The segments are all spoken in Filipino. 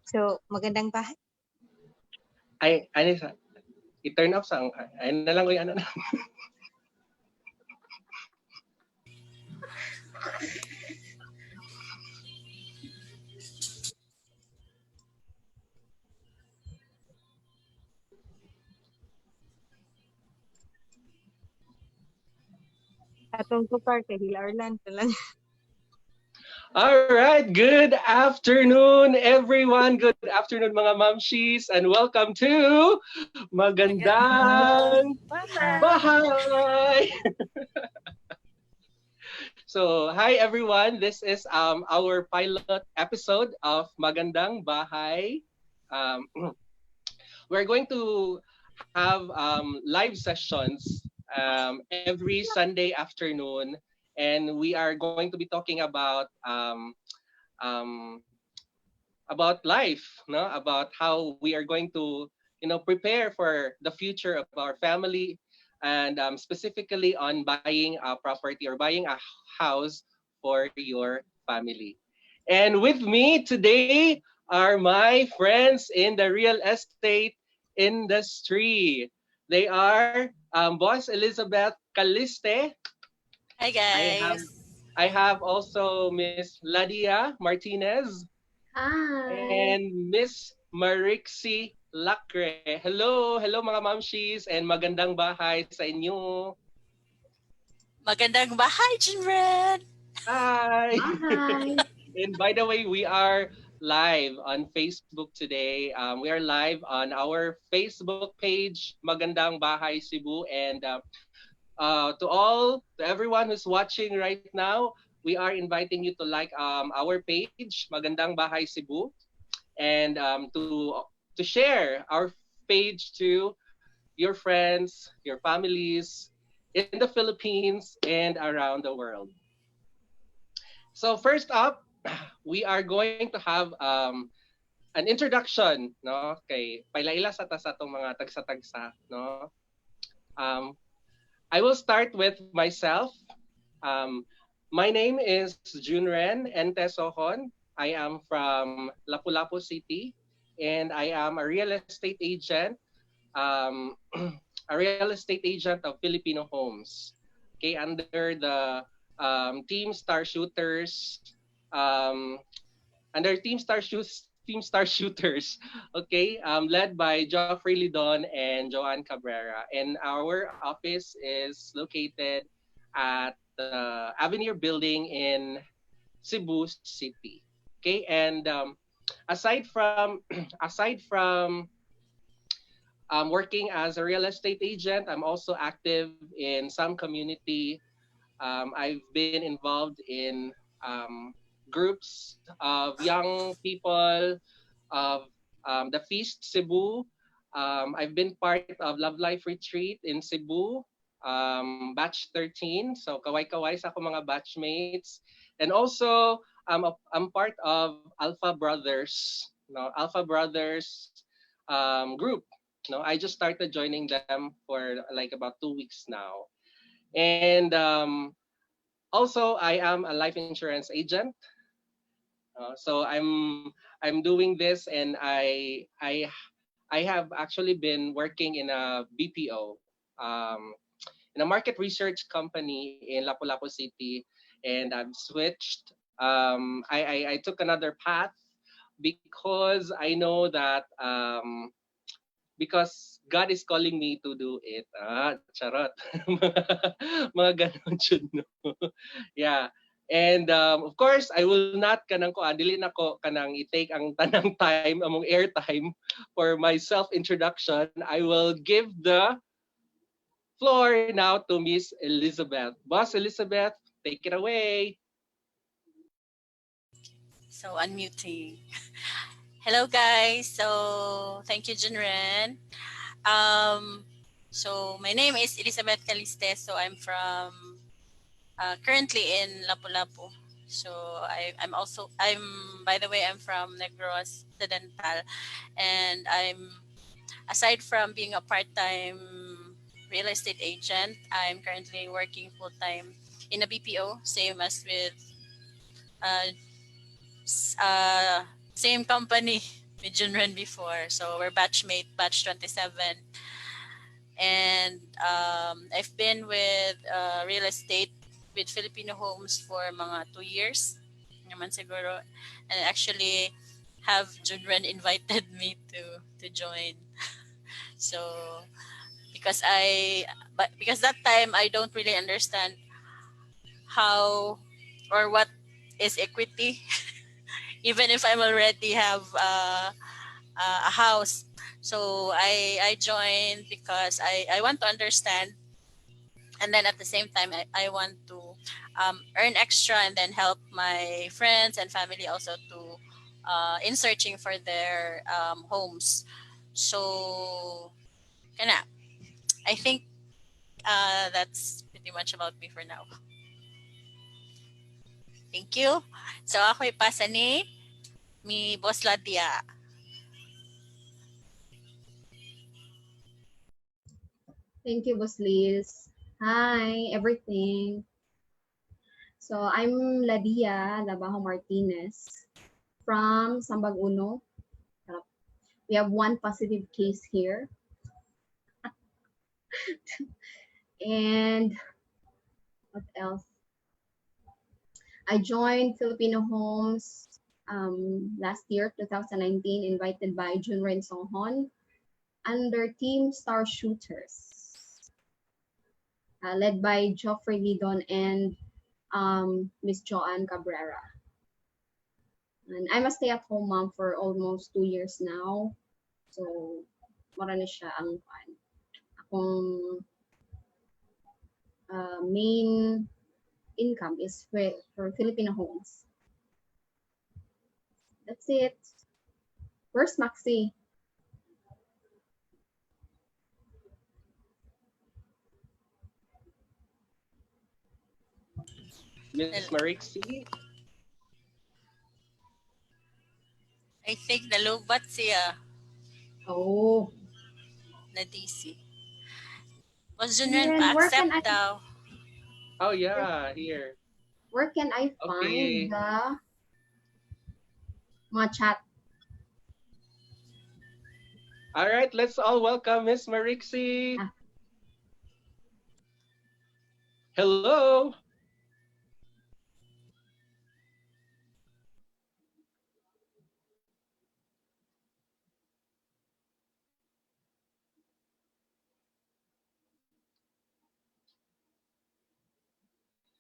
So, magandang bahay. Ay, ano sa i-turn off sa ay na lang ko yung ano na. Atong tukar kay Hilarlan ka lang. All right, good afternoon everyone. Good afternoon mga mamshis and welcome to Magandang Bahay. So, hi everyone. This is our pilot episode of Magandang Bahay. Um, we're going to have live sessions every Sunday afternoon, and we are going to be talking um, about life, no? About how we are going to, prepare for the future of our family, and specifically on buying a property or buying a house for your family. And with me today are my friends in the real estate industry. They are Boss Elizabeth Caliste. Hi I have guys. I have also Miss Ladia Martinez. Hi. And Miss Marixie Lacre. Hello mga mamshis and magandang bahay sa inyo. Magandang bahay, Jinred. Hi! Hi. And by the way, we are live on Facebook today. We are live on our Facebook page, Magandang Bahay Cebu. And to everyone who's watching right now, we are inviting you to like our page, Magandang Bahay Cebu, and to share our page to your friends, your families in the Philippines and around the world. So first up, we are going to have an introduction, no, kay pailaila sa atong mga tagsa-tagsa, no. I will start with myself. My name is Junren Entesohon. I am from Lapu-Lapu City, and I am a real estate agent, um, a real estate agent of Filipino Homes. Okay, under the Team Star Shooters, um, under Team Star Shooters, okay, led by Geoffrey Lidon and Joanne Cabrera. And our office is located at the Avenir Building in Cebu City. Okay, and aside from aside from working as a real estate agent, I'm also active in some community. I've been involved in groups of young people of the Feast Cebu. I've been part of Love Life Retreat in Cebu, batch 13. So kaway-kaway sa ako mga batchmates. And also, I'm part of Alpha Brothers, no, Alpha Brothers group. No, I just started joining them for like about 2 weeks now. And also, I am a life insurance agent. So I'm doing this, and I have actually been working in a BPO, in a market research company in Lapu-Lapu City, and I've switched. I took another path because I know that because God is calling me to do it. Charot. Mga ganon yun, no? Yeah. And of course, I will not kanang ko dili na ko kanang i-take ang tanang time among airtime for my self-introduction. I will give the floor now to Miss Elizabeth. Boss Elizabeth, take it away. So unmuting. Hello guys. So thank you, Jinren. So my name is Elizabeth Caliste. So I'm from currently in Lapu-Lapu. So I'm by the way, I'm from Negros Occidental, and aside from being a part-time real estate agent, I'm currently working full-time in a BPO, same as with same company with Junren before. So we're batchmate, batch 27. And I've been with real estate with Filipino homes for mga 2 years naman siguro. And actually have Junren invited me to join. So because that time I don't really understand how or what is equity, even if I'm already have a house. So I joined because I want to understand, and then at the same time I want to earn extra and then help my friends and family also to in searching for their homes. So kana, I think that's pretty much about me for now. Thank you. So ako ipasa ni mi Boss Ladia. Thank you, Boss Liz. Hi, everything. So I'm Ladia Labajo Martinez from Sambag Uno. We have one positive case here. And what else? I joined Filipino Homes last year, 2019, invited by Junren Songhon under Team Star Shooters, led by Geoffrey Lidon and Miss Joanne Cabrera. And I'm a stay-at-home mom for almost 2 years now. So, marami siya ang akong main income is for Filipino homes. That's it. Where's Maxi? Miss Marixie? I think nalubat siya Oh. na DC. Boss Junren Then where can pa-accept daw. Oh yeah, here. Where can I Okay. find the mga chat? All right, let's all welcome Miss Marixie. Ah. Hello.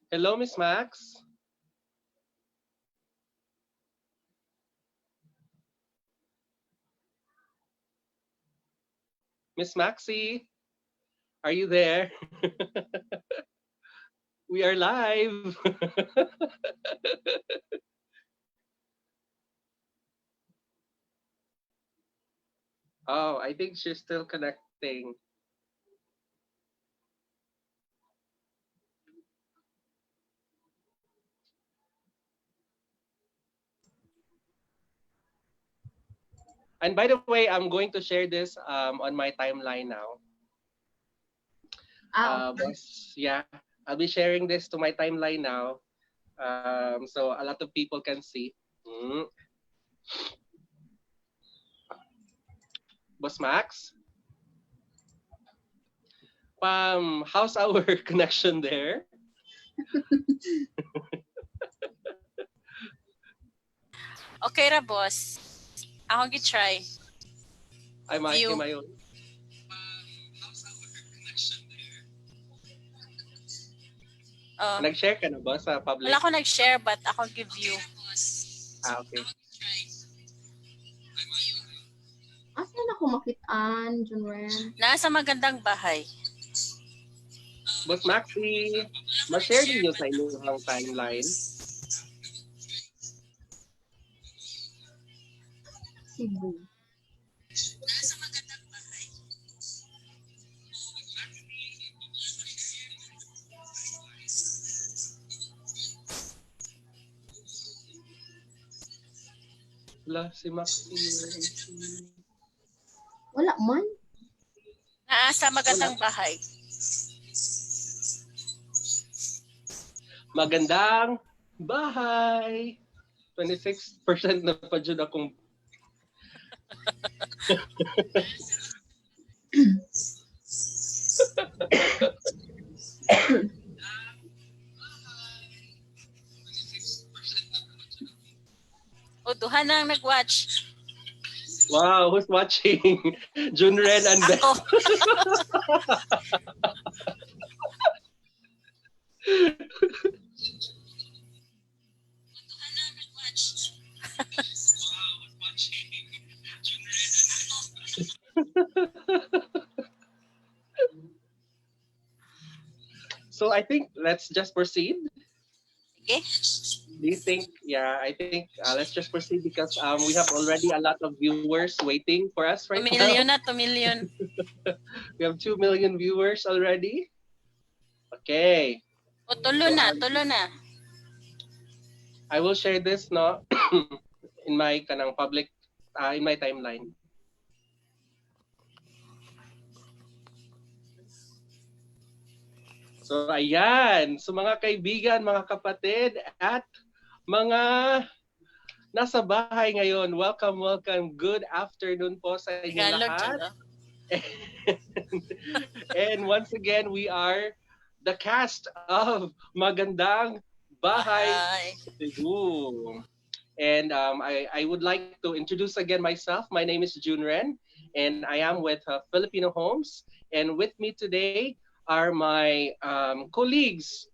Hello, Miss Max. Miss Maxie, are you there? We are live. Oh, I think she's still connecting. And by the way, I'm going to share this on my timeline now. Yeah, I'll be sharing this to my timeline now, so a lot of people can see. Boss Max, how's our connection there? Okay ra, boss. Ako gi-try. Am I on? Nag-share ka na ba sa public? Wala ko nag-share but ako gi-view. Okay. Asan ako makitaan, Junren? Nasa Magandang Bahay. Boss Maxie, ma-share niyo sa inyong timeline. Cebu. Wala si Maxie. Wala man. Nasa Magandang Bahay. Magandang Bahay. 26% na pa dyan akong O, duha na ang nag-watch. Wow, who's watching? Junren and Beth. Ako. So I think let's just proceed. Okay? Do you think? Yeah, I think let's just proceed because we have already a lot of viewers waiting for us right 2 now. million na, 2 million. We have 2 million viewers already. Okay, O, tulo na, tulo na. I will share this no in my kanang public in my timeline. So ayan, so mga kaibigan, mga kapatid at mga nasa bahay ngayon, welcome, welcome. Good afternoon po sa inyo Tagalog lahat. dyan, oh. And once again, we are the cast of Magandang Bahay Bye. Cebu. And I would like to introduce again myself. My name is Junren, and I am with Filipino Homes. And with me today are my colleagues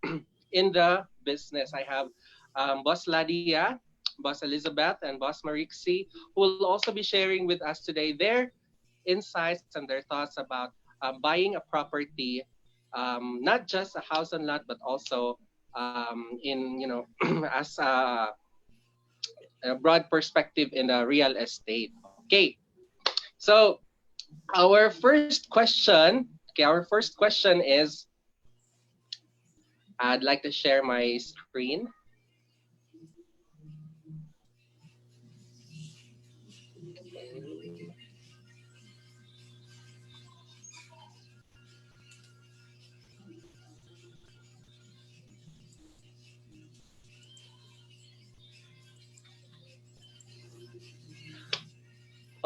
in the business. I have Boss Ladia, Boss Elizabeth, and Boss Marixie, who will also be sharing with us today their insights and their thoughts about buying a property, not just a house and lot, but also in as a broad perspective in the real estate. Okay, so our first question. Okay, our first question is. I'd like to share my screen.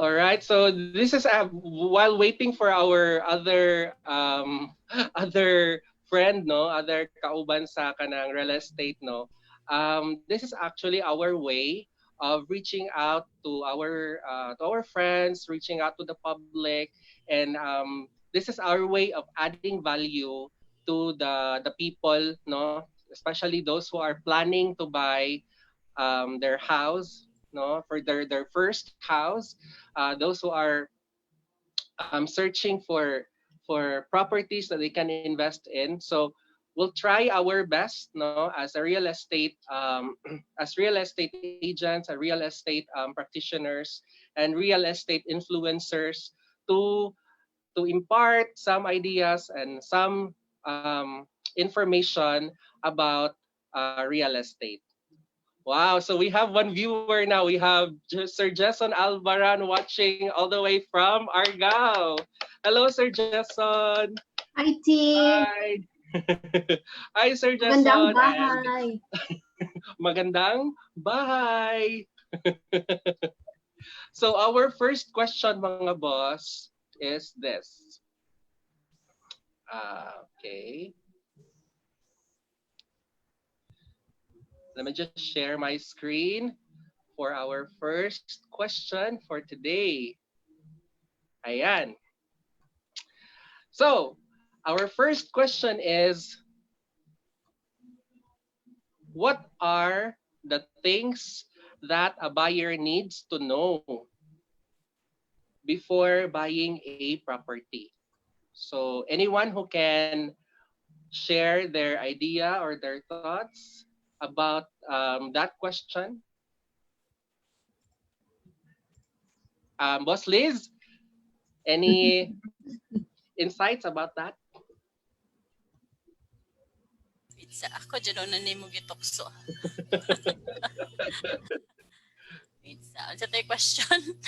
All right, so this is while waiting for our other other friend, no, other kauban sa kanang real estate, no. This is actually our way of reaching out to our friends, reaching out to the public, and this is our way of adding value to the people, no, especially those who are planning to buy their house, no, for their first house, those who are searching for properties that they can invest in. So we'll try our best, no, as a real estate as real estate agents, a real estate practitioners, and real estate influencers to impart some ideas and some information about real estate. Wow, so we have one viewer now. We have Sir Jason Alvaran watching all the way from Argao. Hello, Sir Jason. Hi, team. Hi. Hi, Sir Jason. Magandang bahay. Magandang bahay. So our first question, mga boss, is this. Okay. Let me just share my screen for our first question for today. Ayan. So, our first question is, what are the things that a buyer needs to know before buying a property? So, anyone who can share their idea or their thoughts about that question? Boss Liz, any insights about that? Pizza. Ako dyan na nimo gitokso. Pizza. Ano tayo question?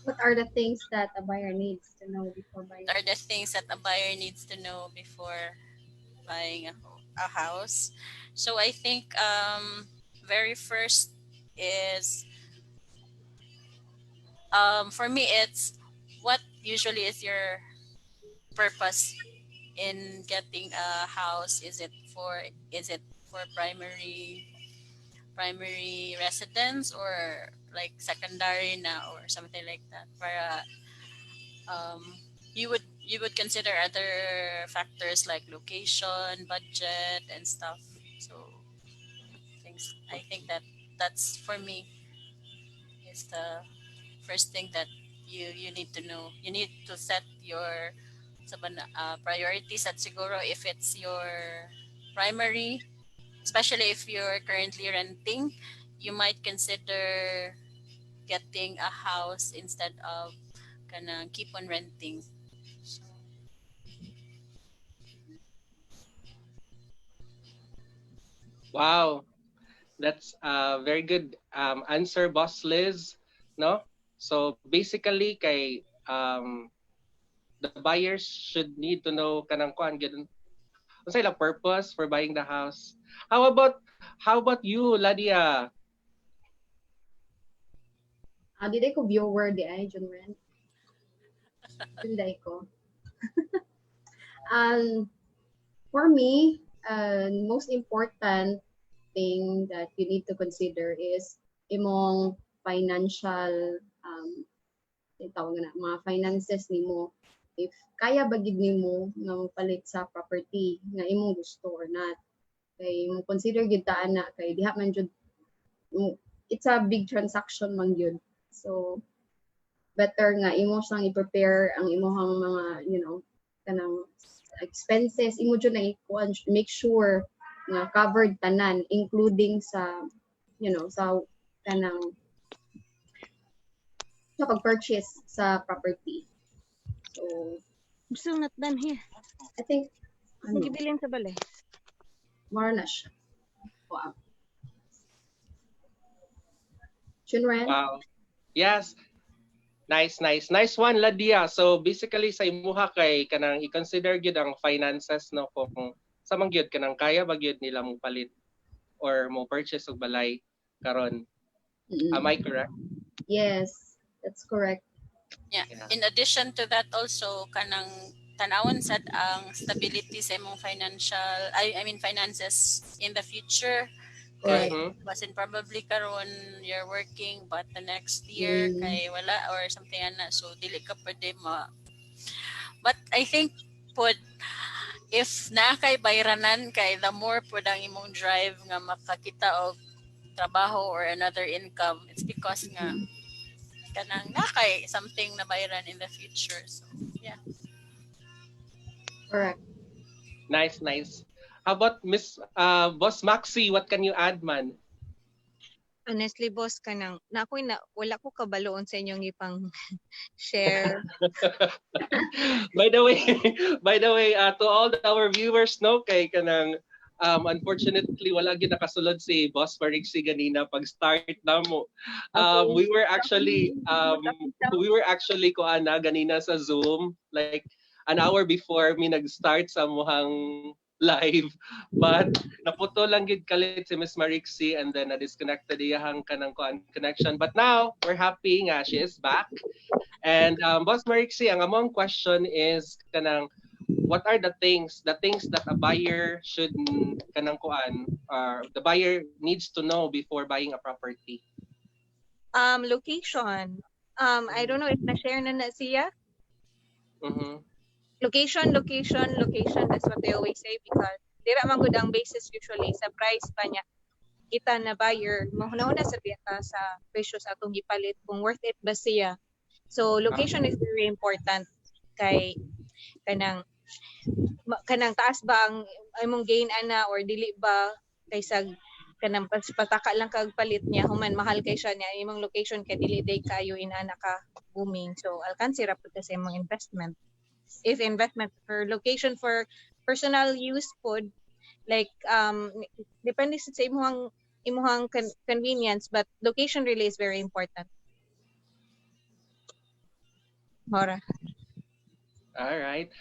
What are the things that a buyer needs to know before buying? What are the things that a buyer needs to know before buying a house? So I think very first is For me, it's what usually is your purpose in getting a house. Is it for primary residence, or like secondary na, or something like that? Para um, you would consider other factors like location, budget, and stuff. So things I think that's for me is the first thing that you need to know. You need to set your priorities at siguro if it's your primary, especially if you're currently renting, you might consider getting a house instead of gonna keep on renting. So, Wow, that's a very good answer, Boss Liz. No? So basically, the buyers should need to know kanang kuan gyud unsa ila purpose for buying the house. How about you, Ladia? Did I ko viewer di ay, Junren? Hindi ko. For me, most important thing that you need to consider is imong financial tawag na mga finances nimo, if kaya ba gid nimo nga palit sa property nga imong gusto or not. Kay mo consider gid ta ana kay diha man jud it's a big transaction man yun. So better nga imo siyang i-prepare ang imong mga kanang expenses imo jud na make sure nga covered tanan including sa sa kanang sa pag-purchase sa property. So Gusto not done here. I think Magibilin sa balay. more na siya. Wow. Chunren? Wow. Yes. Nice one, Ladia. So basically sa imuha kay kanang i-consider gyud ang finances, no, kung sa man gyud kanang kaya ba gyud nila mo palit or mo purchase og balay karon. Am I correct? Yes, that's correct. yeah. Yeah. In addition to that also kanang tanawon sad ang stability sa imong I mean finances in the future. Kay Mhm. basin probably karon you're working but the next year kay wala or something ana, so dili ka pwede but I think pod if na kay bayranan kay the more pod ang imong drive nga makakita og trabaho or another income, it's because nga kanang na kay something na bayran in the future. So yeah. Correct. Nice. How about Miss Boss Maxi? What can you add, man? Honestly, boss, kanang na ako'y na wala ko kabaloon sa inyong ipang share. by the way, to all our viewers, no, kay kanang unfortunately wala gyud nakasulod si Boss Marixie ganina pag start na mo. We were actually ko ana ganina sa Zoom like an hour before me nag-start sa muhang live, but naputo lang gid kalit si Miss Marixie and then na-disconnected iyahang kanang connection, but now we're happy nga she is back. And Boss Marixie, ang among question is kanang what are the things that a buyer should kanang the buyer needs to know before buying a property? Location. I don't know if na-share na siya. Mhm. Location. That's what they always say because dira man gud ang basis usually sa price pa niya. Kita na buyer, mahuna-una sa biyata sa presyo sa atong gipalit kung worth it ba siya. So location is very important kay kanang taas ba ang imong gain ana or dili ba kaysa kanang pataka lang kag palit niya human mahal kay siya niya imong location kay dili day kayo inana ka booming, so alkansi ra pud sa imong investment. If investment for location for personal use pod like depende sa imong convenience, but location really is very important. Mora. All right.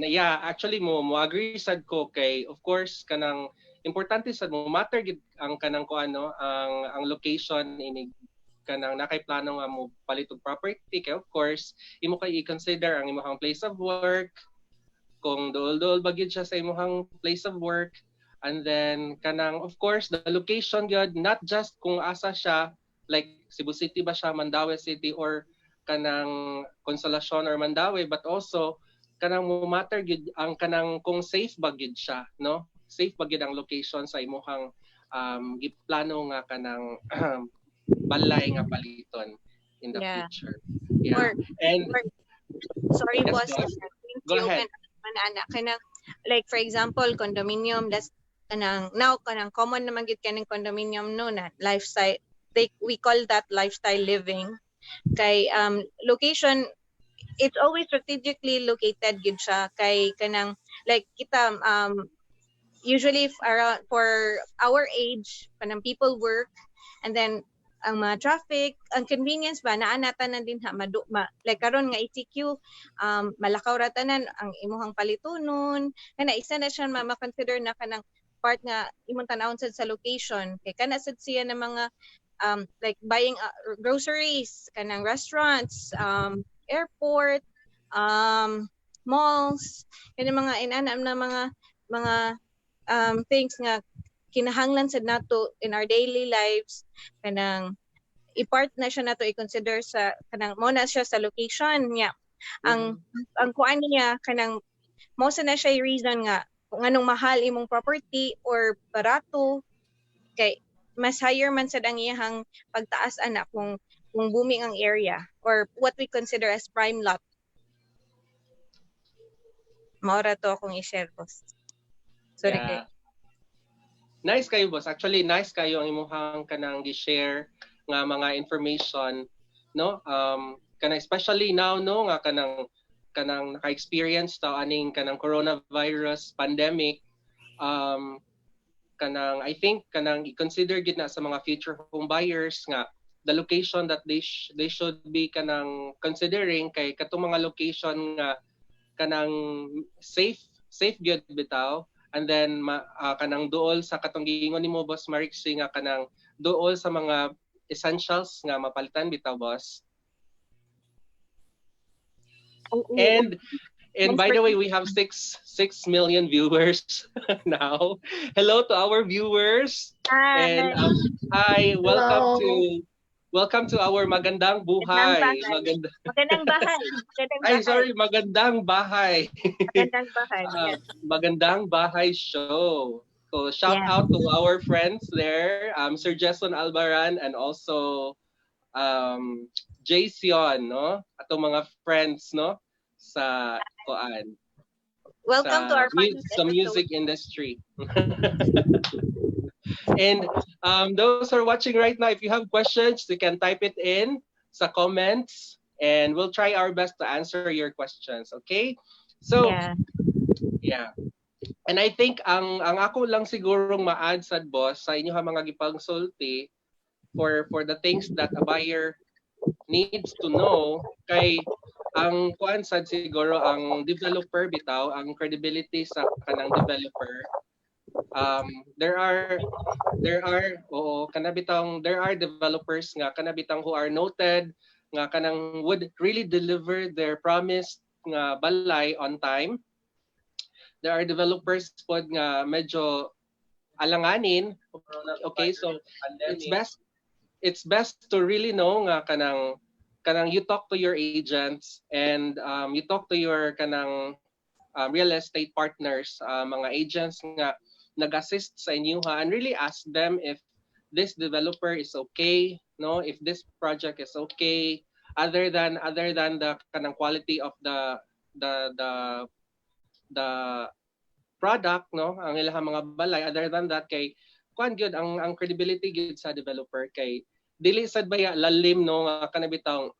Yeah, actually mo agree sad ko kay of course kanang importante sad mo matter gid ang kanang ang location ini kanang nakay plano nga mo palit og property, kay of course imo kay i-consider ang imong place of work, kung duol-duol ba gyud siya sa imong place of work, and then kanang of course the location gyud, not just kung asa siya, like Cebu City ba siya, Mandaue City, or kanang Consolacion or Mandaue, but also kanang mo matter gyud ang kanang kung safe ba gyud siya, no? Safe ba gyud ang location sa imong giplano nga kanang balay nga paliton in the Yeah. future. Yeah. Or, And or sorry, yes, boss. boss. Since Go you ahead. open ana kanang like for example condominium, that's kanang now kanang common naman gid kanang condominium no na lifestyle, we call that lifestyle living. Kay location, it's always strategically located gid siya kay kanang like kita usually around for our age kanang people work, and then ang mga traffic, ang convenience ba naanatan na din ha like karon nga ETQ, malakaw ra tanan ang imuhang palitunon, kana isa na siya ma-consider na kanang part nga imong tanawon sad sa location, kay kana sad siya na mga like buying groceries, kanang restaurants, airport, malls, kani mga inanam na mga things nga kinahanglan sad nato in our daily lives, kanang i-part na siya nato i-consider sa kanang mo na siya sa location niya. Ang kuan niya kanang mo na siya reason nga kung anong mahal imong property or barato, kay mas higher man sad ang iyang pagtaas ana kung booming ang area or what we consider as prime lot. Maura to akong i-share, boss. Sorry Yeah. kay. Nice kayo, boss. Actually, nice kayo ang imuhang kanang gi-share nga mga information, no? Kanang especially now, no, nga kanang naka-experience ta aning kanang coronavirus pandemic, kanang I think kanang i-consider gid na sa mga future home buyers nga the location that they should be kanang considering, kay katong mga location nga kanang safe gyud bitaw. And then kanang duol sa katong giingon nimo, boss Marixie, nga kanang duol sa mga essentials nga mapalitan bitaw, boss. And by the way, we have 6 million viewers now. Hello to our viewers. And hi, welcome to our Magandang Buhay. Magandang Bahay. Magandang Bahay. Magandang Bahay. Magandang Bahay show. So shout out to our friends there, Sir Jason Albaran and also Jason, no? Atong mga friends, no? Sa koan. Welcome to our sa music industry. And those who are watching right now, if you have questions, you can type it in sa comments and we'll try our best to answer your questions, okay? So, yeah. And I think ang ako lang sigurong ma-add sad, boss, sa inyo mga gipangsulti for the things that a buyer needs to know, kay ang kuan sad siguro ang developer bitaw, ang credibility sa kanang developer. There are developers nga kanabitang who are noted nga kanang would really deliver their promised nga balay on time. There are developers pod nga medyo alanganin. Okay, so it's best to really know nga kanang you talk to your agents and you talk to your kanang real estate partners, mga agents nga nag-assist sa inyo and really ask them if this developer is okay, no, if this project is okay, other than the kanang quality of the product, no, ang ilang mga balay. Other than that, kay kuan gyud ang credibility gyud sa developer, kay dili sad baya lalim, no, nga kanabitang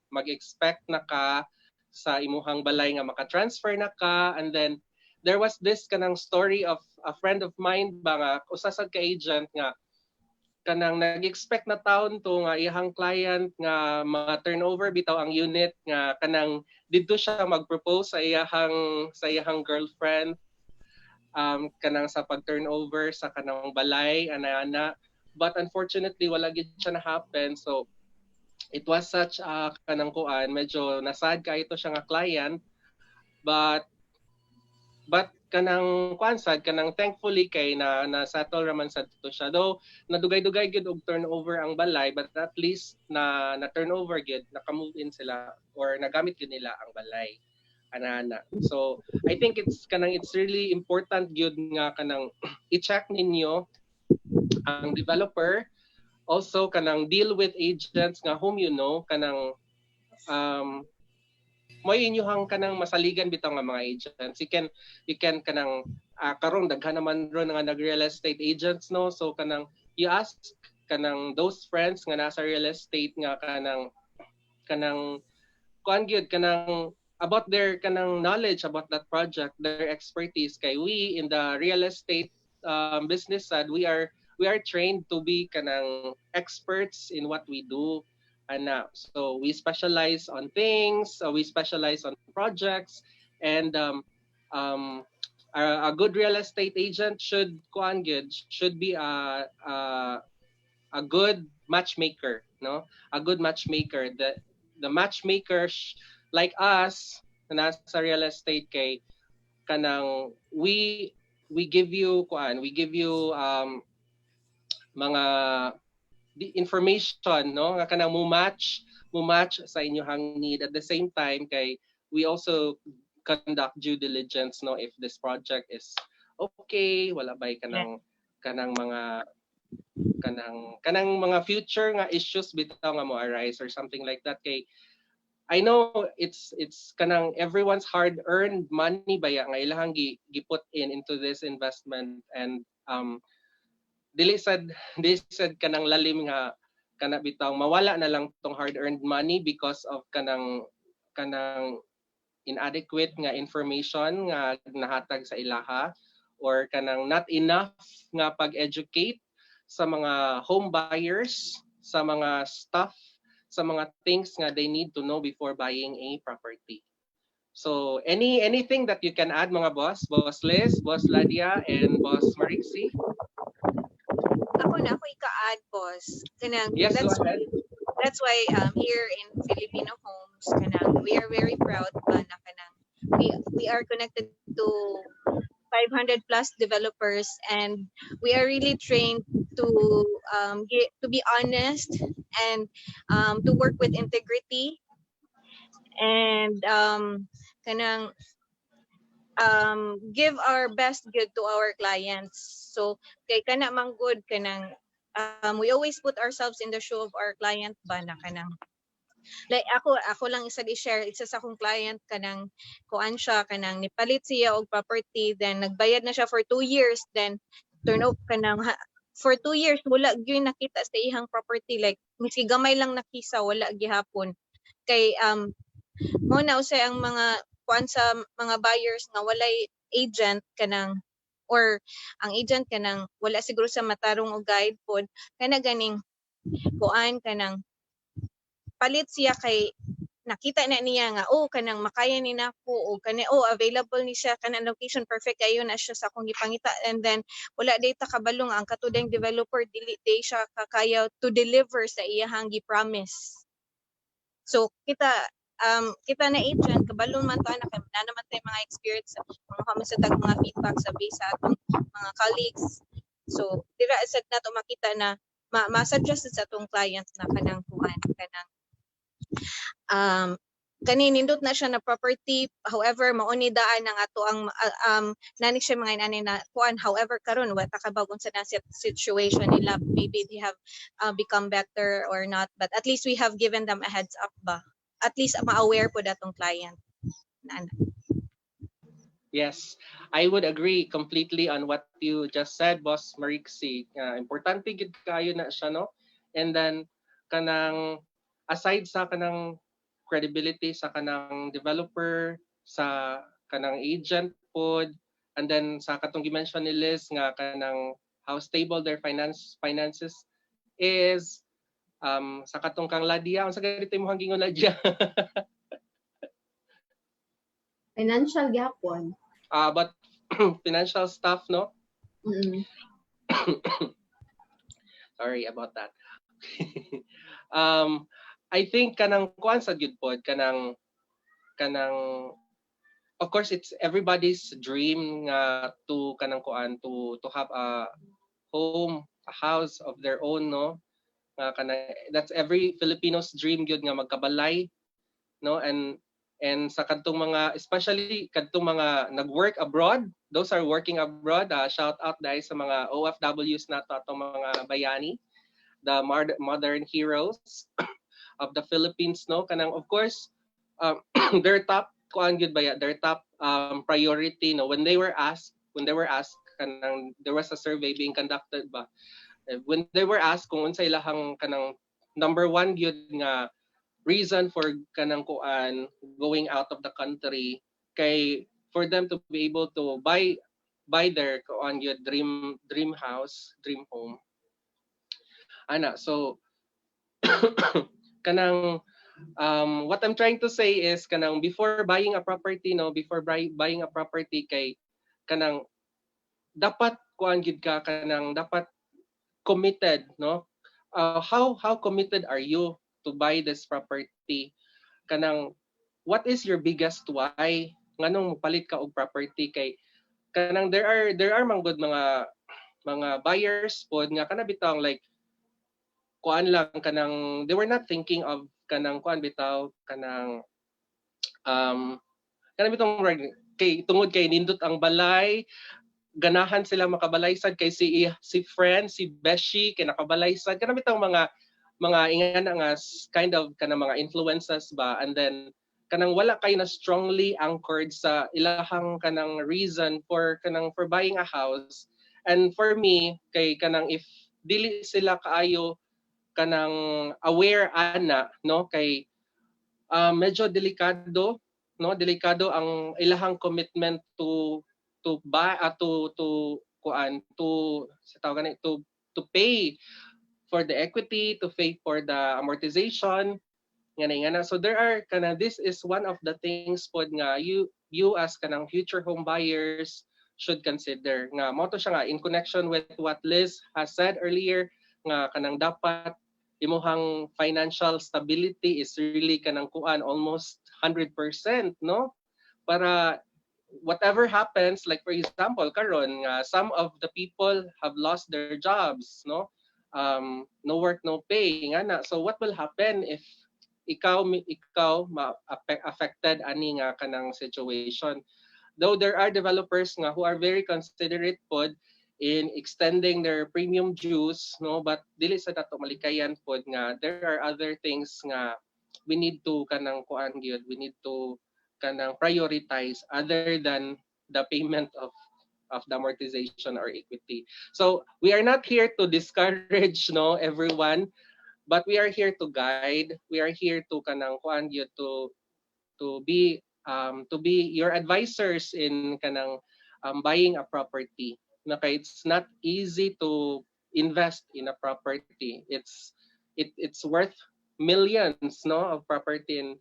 mag-expect na ka sa imuhang balay nga maka-transfer na ka. And then there was this kanang story of a friend of mine ba nga usa sad ka agent nga kanang nag-expect na taon to nga iyang client nga ma-turnover bitaw ang unit, nga kanang didto siya mag-propose sa iyang girlfriend kanang sa pag-turnover sa kanang balay ana, but unfortunately wala gid siya na happen. So it was such a kanang kuan, medyo nasad ka ito siya nga client, but kanang kuan sad kanang thankfully kay na settle raman sad to siya, though nadugay-dugay gyud og turnover ang balay, but at least na turnover gyud, naka-move in sila or nagamit gyud nila ang balay anana. So I think it's really important gyud nga kanang i-check ninyo ang developer, also kanang deal with agents nga whom you know, kanang mo inyuhang kanang masaligan bitaw nga mga agents. You can kanang karon daghan naman ron nga nag real estate agents, no, so kanang you ask kanang those friends nga nasa real estate nga kanang kuan gyud kanang about their kanang knowledge about that project, their expertise, kay we in the real estate business side, we are trained to be kanang experts in what we do. And so we specialize on things, we specialize on projects, and a good real estate agent should be a good matchmaker, no? A good matchmaker. The matchmakers like us na nasa real estate kay kanang we give you mga information, no, nga kanang mo match sa inyong need. At the same time kay we also conduct due diligence, no, if this project is okay, wala bay kanang mga future nga issues bitaw nga mo arise or something like that. Kay I know it's kanang everyone's hard earned money baya nga ilahang giput into this investment, and dili sad kanang lalim nga kana bitaw mawala na lang tong hard earned money because of kanang inadequate nga information nga nahatag sa ilaha, or kanang not enough nga pag-educate sa mga home buyers, sa mga stuff, sa mga things nga they need to know before buying a property. So anything that you can add, mga boss Liz, boss Ladia, and boss Marixie? Ako ika-add, boss. Kanang, Yes, go ahead. That's why here in Filipino homes, kanang, we are very proud ba na kanang we are connected to 500 plus developers, and we are really trained to be honest and to work with integrity, and kanang give our best good to our clients. So kay kana man good kanang we always put ourselves in the shoe of our client ba na kanang like ako lang isa i-share, isa sa akong client kanang kuan siya kanang nipalit siya og property, then nagbayad na siya for 2 years, then turn out kanang for 2 years wala gyud nakita sa ihang property, like miski gamay lang nakisa wala gihapon. Kay mo na usay ang mga kuan sa mga buyers nga walay agent kanang, or ang agent kanang wala siguro sa matarong o guide pod, kana ganing kuan kanang palit siya kay nakita na niya nga kanang makaya ni nako, o available ni siya kanang location perfect kayo na siya sa akong gipangita, and then wala data kabalong ang katudang developer dili day siya kakaya to deliver sa iyahang gi-promise. So kita na agent kabalo man ta na kay na naman tay mga experience mga kamasatag mga feedback sa base sa atong mga colleagues. So dira sad nato makita na ma-suggest sa atong clients na kanang kuan kanang kani nindot na siya na property, however mauni daan ang ato ang nani siya mga inani na kuan, however karon wa ta kabag unsa na situation nila, maybe they have become better or not, but at least we have given them a heads up ba, at least ma-aware po datong client. Yes, I would agree completely on what you just said, boss Marixie. Importante gid kayo na siya, no? And then kanang aside sa kanang credibility sa kanang developer, sa kanang agent pod, and then sa katong gi-mention ni Liz nga kanang how stable their finances is, sa katong kang Ladia, unsa ganito imong gingon Ladia? Financial gyapon. But financial stuff, no? Mm-hmm. Sorry about that. I think kanang kuan sa gyud pod kanang of course it's everybody's dream nga to kanang kuan to have a home, a house of their own, no, nga kanang that's every Filipino's dream gyud nga magkabalay, no, and sa kadtong mga especially kadtong mga nag-work abroad, those are working abroad, shout out dahil sa mga OFWs nato atong mga bayani, the modern heroes of the Philippines, no, kanang of course their top kuan gyud ba ya, their top priority, no, when they were asked kanang there was a survey being conducted ba, when they were asked kung unsay ilahang kanang number one gyud nga reason for kanang kuan going out of the country, kay for them to be able to buy their kuan gyud dream house, dream home ana. So kanang what I'm trying to say is kanang before buying a property, no, before buying a property, kay kanang dapat kuan gid ka, kanang dapat committed, no. How committed are you to buy this property? Kanang what is your biggest why nganong mopalit ka og property? Kay kanang there are manggod mga buyers pod nga kana bitaw like kuan lang kanang they were not thinking of kanang kuan bitaw kanang kanang bitong kay tungod kay nindot ang balay, ganahan sila makabalaysad kay si friend si Beshi kay nakabalaysad, kanang bitong mga ingana nga kind of kanang mga influences ba, and then kanang wala kay na strongly anchored sa ilahang kanang reason for kanang for buying a house. And for me kay kanang if dili sila kaayo kanang aware ana, no, kay medyo delikado, no, delikado ang ilahang commitment to buy to kuan to sa tawag gani to pay for the equity, to pay for the amortization ngana. So there are kana this is one of the things pod nga you as kanang future home buyers should consider nga mo to siya nga in connection with what Liz has said earlier nga kanang dapat imuhang financial stability is really kanang kuan almost 100%, no, para whatever happens, like for example karon nga some of the people have lost their jobs, no, no work no pay ngana. So what will happen if ikaw affected ani nga kanang situation? Though there are developers nga who are very considerate pod in extending their premium dues, no, but dili sa dato malikayan pod nga there are other things nga we need to kanang kuan gyud, we need to kanang prioritize other than the payment of the amortization or equity. So we are not here to discourage, no, everyone, but we are here to guide, we are here to kanang kuan gyud to be your advisors in kanang buying a property. Okay, it's not easy to invest in a property. It's worth millions, no, of property, and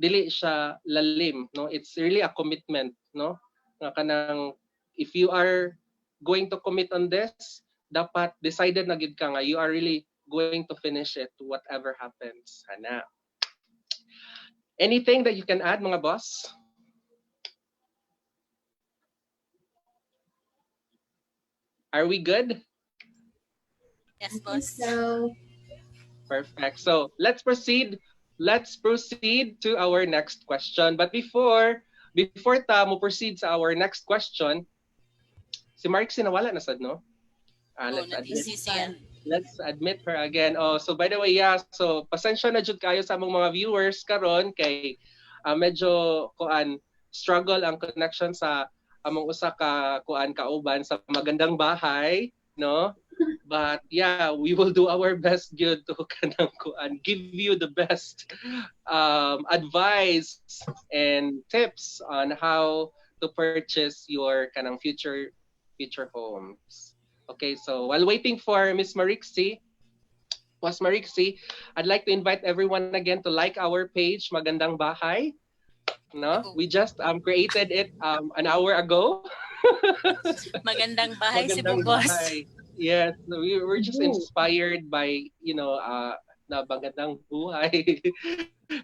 dili siya lalim, no. It's really a commitment, no. Nga kanang if you are going to commit on this, dapat decided na gid ka nga you are really going to finish it whatever happens. Ana. Anything that you can add, mga boss? Are we good? Yes, boss. So, Perfect. So let's proceed. Let's proceed to our next question. But before ta mo proceed sa our next question, si Mark sinawala na sad, no? Let's admit her again. Oh, so by the way, yeah. So pasensya na jud kayo sa among mga viewers karon kay medyo kuan struggle ang connection sa among usa ka kuan kauban sa Magandang Bahay, no? But yeah, we will do our best gyud to kanang kuan give you the best advice and tips on how to purchase your kanang future homes. Okay, so while waiting for Miss Marixie, I'd like to invite everyone again to like our page Magandang Bahay. No, we just created it an hour ago. Magandang Bahay si Magandang boss. Bahay. Yes, we're just inspired by na Magandang Buhay.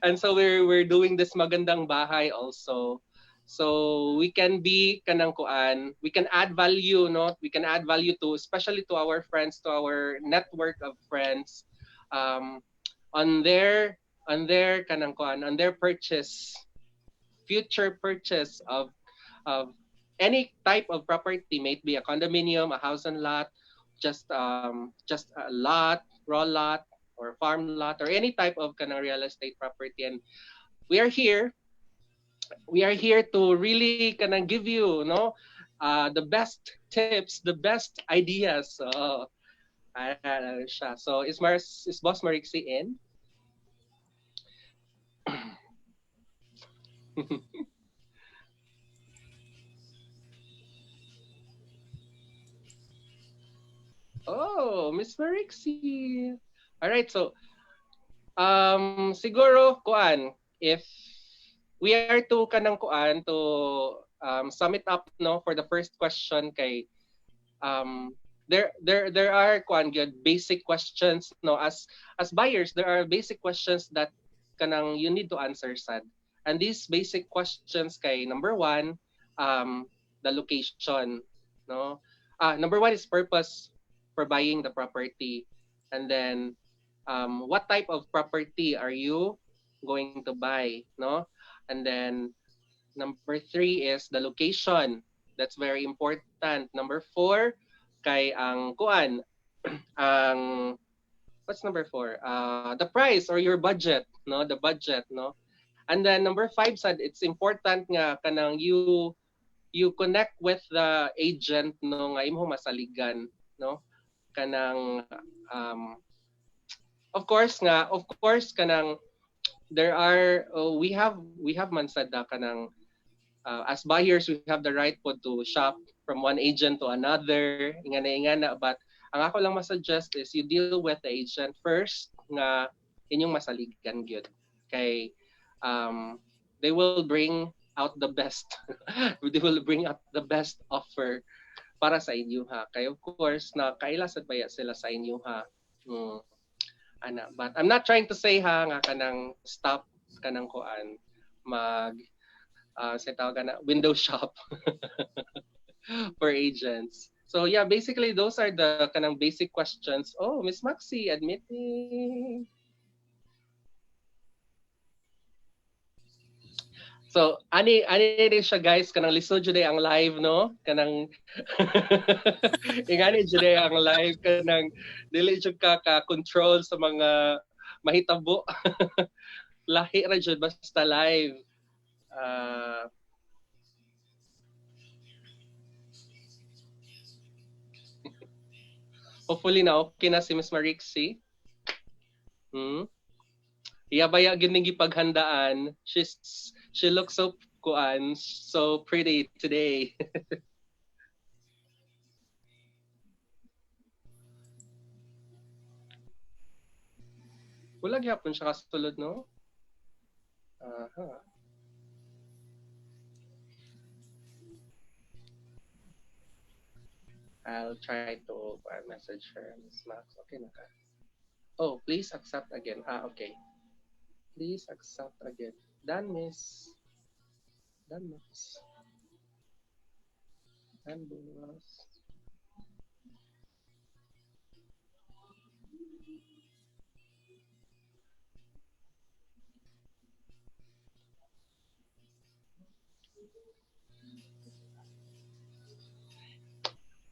And so we're doing this Magandang Bahay also. So we can be kanang kuan, we can add value, no? We can add value to, especially to our friends, to our network of friends, um, on their kanang kuan, on their purchase, future purchase of any type of property, may it be a condominium, a house and lot, just a lot, raw lot, or farm lot, or any type of kanang real estate property. And we are here to really kanang give you, no, the best tips, the best ideas. So siya. So is Boss Marixie in? Oh, Miss Marixie. All right, so siguro kuan, if we are to kanang kuan to sum it up, no, for the first question kay there are kuan good basic questions, no, as buyers there are basic questions that kanang you need to answer sad. And these basic questions kay number one, the location, no. Number one is purpose for buying the property, and then what type of property are you going to buy, no? And then number three is the location. That's very important. Number four, kay ang kuan, ang what's number four? The price or your budget, no? The budget, no? And then number five said it's important nga kanang you connect with the agent, no, nga imong masaligan, no? Kanang of course kanang there are we have man sad na kanang as buyers we have the right po to shop from one agent to another, ingana, but ang ako lang masuggest is you deal with the agent first nga inyong masaligan gyud kay they will bring out the best they will bring out the best offer para sa inyo ha. Kay of course na kailasad baya sila sa inyo ha. But I'm not trying to say ha nga kanang stop kanang kuan mag sa tawag na window shop for agents. So yeah, basically those are the kanang basic questions. Oh, Miss Maxi admitting. So ani din siya guys kanang lisod jud ang live, no, kanang ingani jud ang live kanang dili jud ka control sa mga mahitabo. Lahi ra jud basta live. Hopefully na okay na si Miss Marixie. Iyabaya gyud ning gipaghandaan. She looks so kuan, so pretty today. Wala gyapon siya kasulod, no? I'll try to message her, Miss Max. Okay na ka? Oh, please accept again. Okay. Please accept again. Done, Miss. Done, Miss. Done, Miss.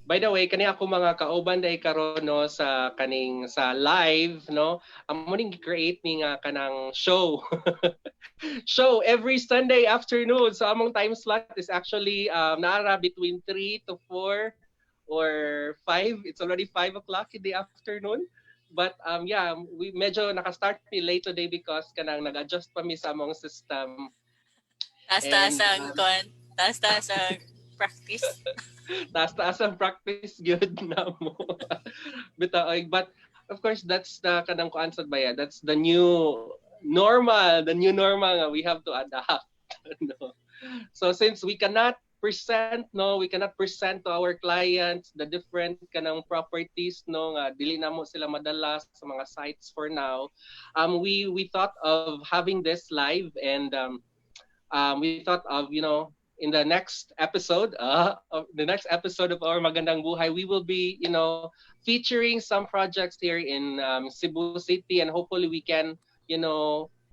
By the way, kani ako mga kauban day karon, no, sa kaning sa live, no. Amo ning create ni nga kanang show. Show every Sunday afternoon. So among time slot is actually naara between 3 to 4 or 5. It's already 5 o'clock in the afternoon. But yeah, we medyo naka-start mi late today because kanang nag-adjust pa mi sa among system. Taas-taas ang practice. Taas ang practice good na mo. But of course that's the kanang kuansad ba ya? That's the new normal nga we have to adapt. No? So since we cannot present, no, we cannot present to our clients the different kanang properties, no, nga dili na mo sila madala sa mga sites for now. We thought of having this live, and we thought of, in the next episode, of the next episode of our Magandang Buhay, we will be, featuring some projects here in Cebu City, and hopefully we can,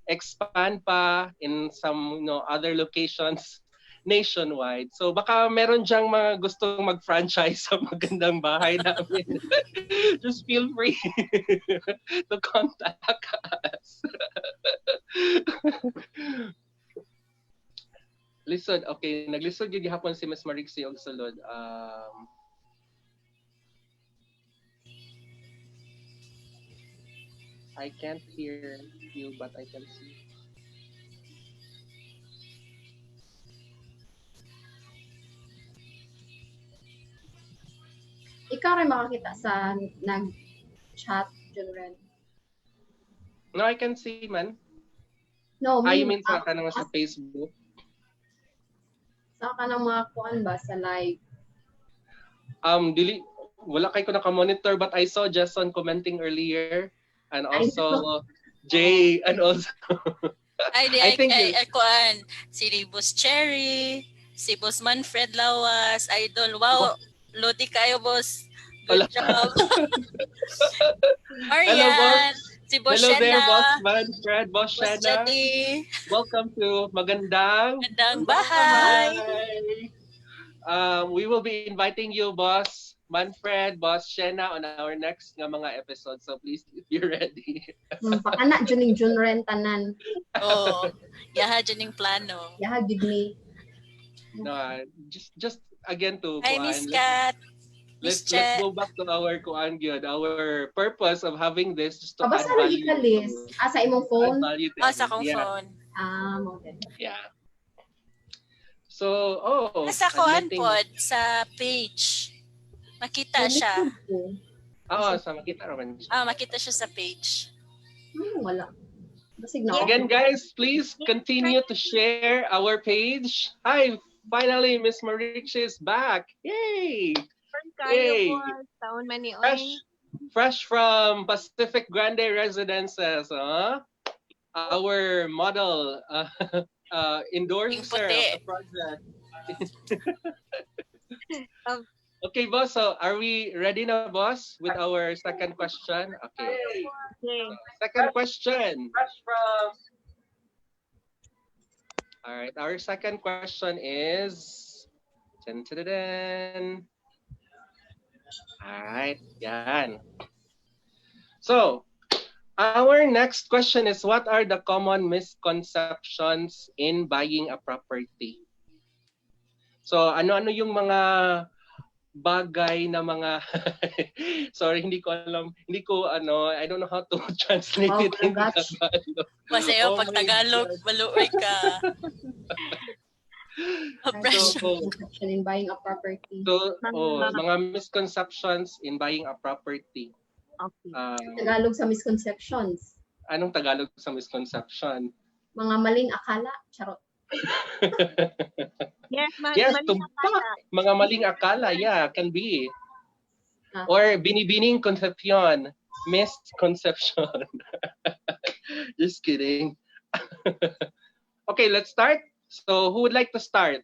expand pa in some, other locations nationwide. So baka meron diyang mga gustong mag-franchise sa Magandang Bahay namin. Just feel free to contact us. Lisod, okay. Naglisod yung gihapon si Miss Marixie og sulod. I can't hear you, but I can see. Ikaw rin makakita sa nag-chat, Junren. No, I can see, man. No, I mean sa kanang sa Facebook. Sa kanang mga kuan ba sa live? Dili, wala kay ko naka-monitor, but I saw Jason commenting earlier, and also Jay, and also I think kuan si Boss Cherry, si Boss Manfred Lawas, idol. Wow, lodi kayo, boss. Good job. Hello, boss. Si Boss Hello Shena. there, Boss Manfred, Boss Shena. Welcome to Magandang Bahay. We will be inviting you, Boss Manfred, Boss Shena, on our next nga mga episodes. So please, if you're ready. Pakana juning Junren tanan. Oh, yaha juning plano. Yaha gid me. No, just again to Hi, Miss Kat. Let's go back to our kuan gyud. Our purpose of having this is to add Pabasa lagi value. ka list. Sa imong phone? Sa akong phone. Okay. Yeah. So, Sa kuan pod sa page. Makita siya. Sa makita naman siya. Makita siya sa page. Wala. Basig na. Again, guys, please continue to share our page. Hi, finally, Miss Marixie is back. Yay! Yay! Fresh from Pacific Grande Residences, our model endorser of the project. Okay, boss. So, are we ready now, boss, with our second question? Okay. So, second question. All right. Our second question is. Dun, dun, dun, dun. All right. Yan. So, our next question is, what are the common misconceptions in buying a property? So, ano-ano yung mga bagay na mga sorry, hindi ko alam, I don't know how to translate it in Tagalog. Masaya pag Tagalog, maluoy ka. Misconception in buying a property. So, mga misconceptions in buying a property. Okay. Tagalog sa misconceptions. Anong Tagalog sa misconception? Mga maling akala. Charot. Yes, mga maling akala, yeah, can be. Or binibining conception, misconception. Just kidding. Okay, let's start. So, who would like to start?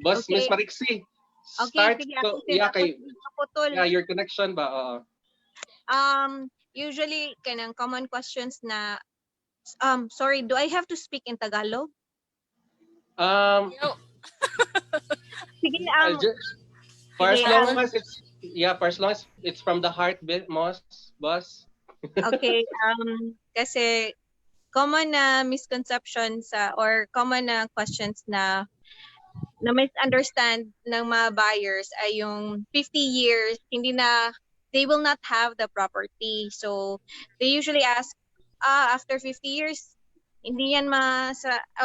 Boss, Miss Marixie. Start. Sige, So, your connection ba? Usually kanang common questions na sorry, do I have to speak in Tagalog? Sige, for as long as it's from the heart, boss. Okay, kasi common na misconceptions or common na questions na misunderstand ng mga buyers ay yung 50 years they will not have the property. So they usually ask after 50 years hindi yan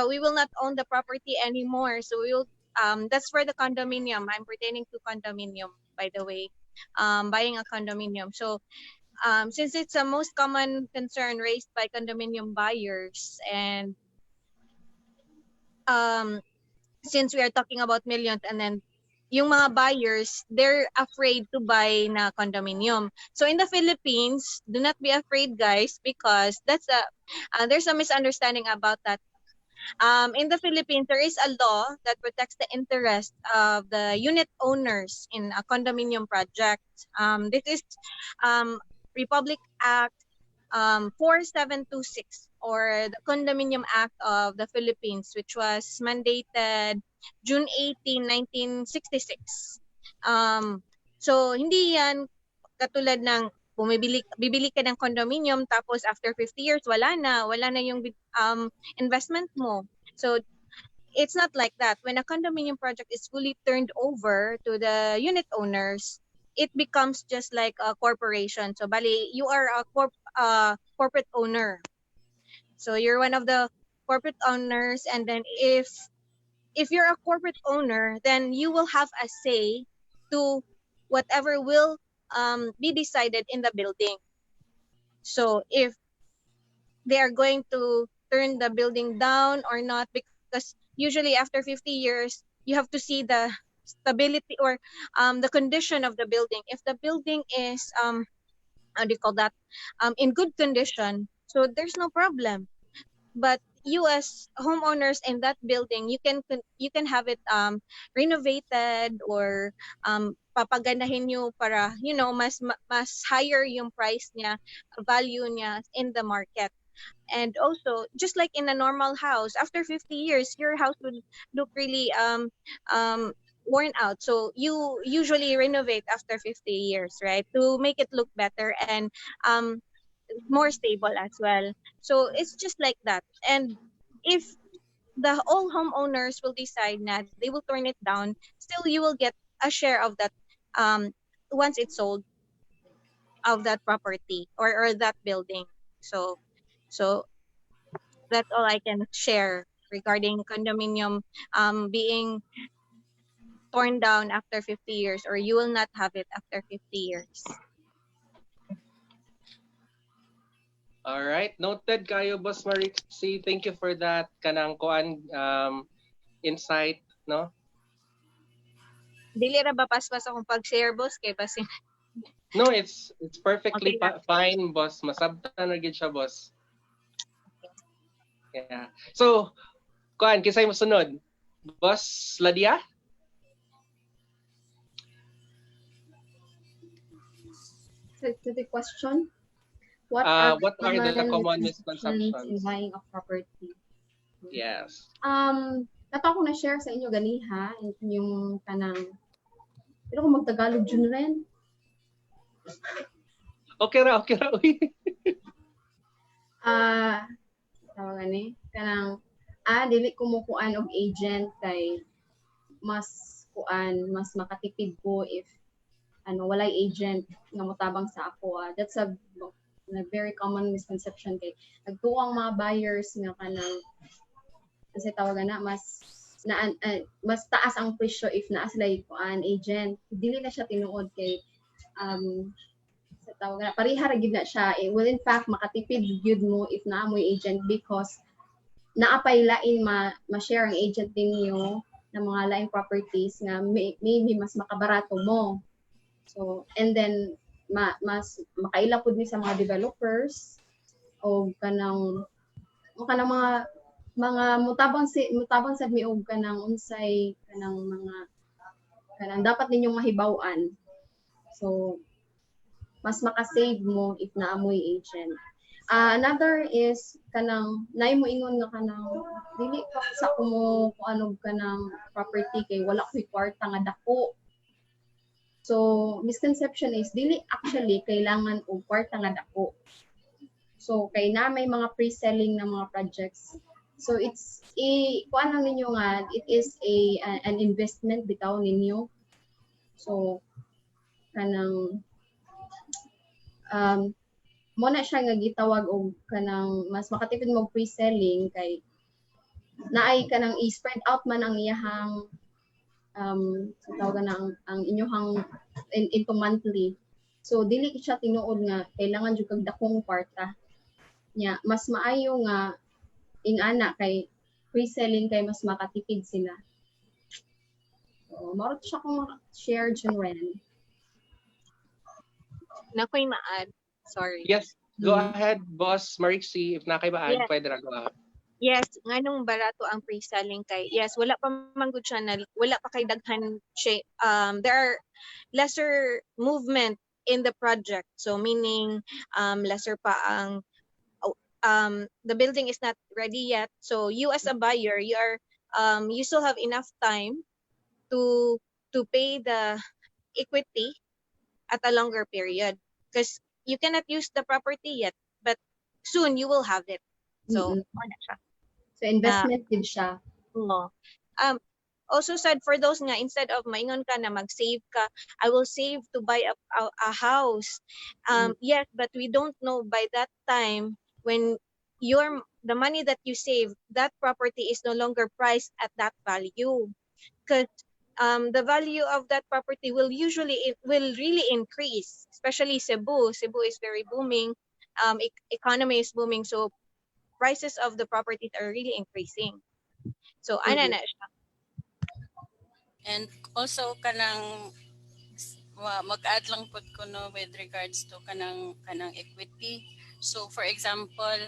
we will not own the property anymore. So we will that's for the condominium. I'm pertaining to condominium, by the way. Buying a condominium. So since it's a most common concern raised by condominium buyers, and since we are talking about millions, and then yung mga buyers, they're afraid to buy na condominium. So in the Philippines, do not be afraid, guys, because there's a misunderstanding about that. In the Philippines, there is a law that protects the interest of the unit owners in a condominium project. This is Republic Act 4726, or the Condominium Act of the Philippines, which was mandated June 18, 1966. So hindi yan katulad ng bibili ka ng condominium tapos after 50 years wala na yung investment mo. So it's not like that. When a condominium project is fully turned over to the unit owners, it becomes just like a corporation. So bali, you are a corporate owner. So you're one of the corporate owners, and then if you're a corporate owner, then you will have a say to whatever will be decided in the building. So if they are going to turn the building down or not, because usually after 50 years, you have to see the stability or the condition of the building. If the building is, how do you call that, in good condition, so there's no problem. But you as homeowners in that building, you can have it renovated or papagandahin nyo para mas higher yung price niya, value niya in the market. And also, just like in a normal house, after 50 years, your house would look really worn out. So you usually renovate after 50 years, right? To make it look better and more stable as well. So it's just like that. And if the all homeowners will decide that they will turn it down, still you will get a share of that once it's sold, of that property or that building. So that's all I can share regarding condominium being torn down after 50 years, or you will not have it after 50 years. All right, noted kayo, Boss Marixie. Thank you for that kanang kuan insight, no? Dili ra ba paspas akong pag-share, boss, kay basin. No, it's perfectly Okay. fine, boss. Masabtan na gid siya, boss. Yeah. So, kuan kisay mo sunod? Boss Ladia? To the question, what are the common misconceptions in misconceptions? buying a property? Yes. Nato ko na share sa inyo ganiha yung kanang pero kung magtagalog jud rin. Okay ra. Uy. Tawagan ni kanang dili ko mo kuan og agent kay mas makatipid ko if walay agent nga motabang sa ako. That's a very common misconception kay nagtuo ang mga buyers nga kanang kasi tawagan na mas taas ang presyo if naa sila kuan agent. Dili na siya tinuod kay sa tawagan na pareha ra gyud na siya. It will in fact makatipid gyud mo if naa mo'y agent because naapay lain ma-share ang agent ninyo ng mga laing properties nga maybe mas makabarato mo. So and then mas makaila pud ni sa mga developers o kanang mga mutabang sa miog kanang unsay kanang mga kanang dapat ninyong mahibaw-an. So mas makasave mo if naamoy agent. Another is kanang nay mo ingon nga kanang dili pa sa kumo kuanog kanang property kay wala ko'y kwarta nga dako. So misconception is dili actually kailangan og kwarta nga dako. So kay na may mga pre-selling na mga projects. So it's kuan lang ninyo nga it is an investment bitaw ninyo. So kanang mo na siya nga gitawag og kanang mas makatipid mo pre-selling kay naay kanang i-spread out man ang iyahang tawagan na ang inyong into monthly. So dili siya tinuod nga kailangan jud kag dakong kwarta. Nya mas maayo nga ingana kay pre-selling kay mas makatipid sila. So, maro siya kung share dyan rin. Nakoy maad. Sorry. Yes, go Mm. ahead, Boss Marixie. If nakaibahan, Yes. pwede na go ahead. Yes, nganong barato ang pre-selling kay. Yes, wala pa man gud siya wala pa kay daghan siya. There are lesser movement in the project. So meaning lesser pa ang the building is not ready yet. So you as a buyer, you still have enough time to pay the equity at a longer period because you cannot use the property yet, but soon you will have it. So, ano siya. So, investment din siya. Oo. Also said for those nga, instead of maingon ka na mag-save ka, I will save to buy a house. Yes, but we don't know by that time when the money that you save, that property is no longer priced at that value. Because the value of that property will really increase, especially Cebu. Cebu is very booming. Economy is booming, so prices of the properties are really increasing. So ana na siya. And also kanang mag-add lang pod ko no with regards to kanang equity. So for example,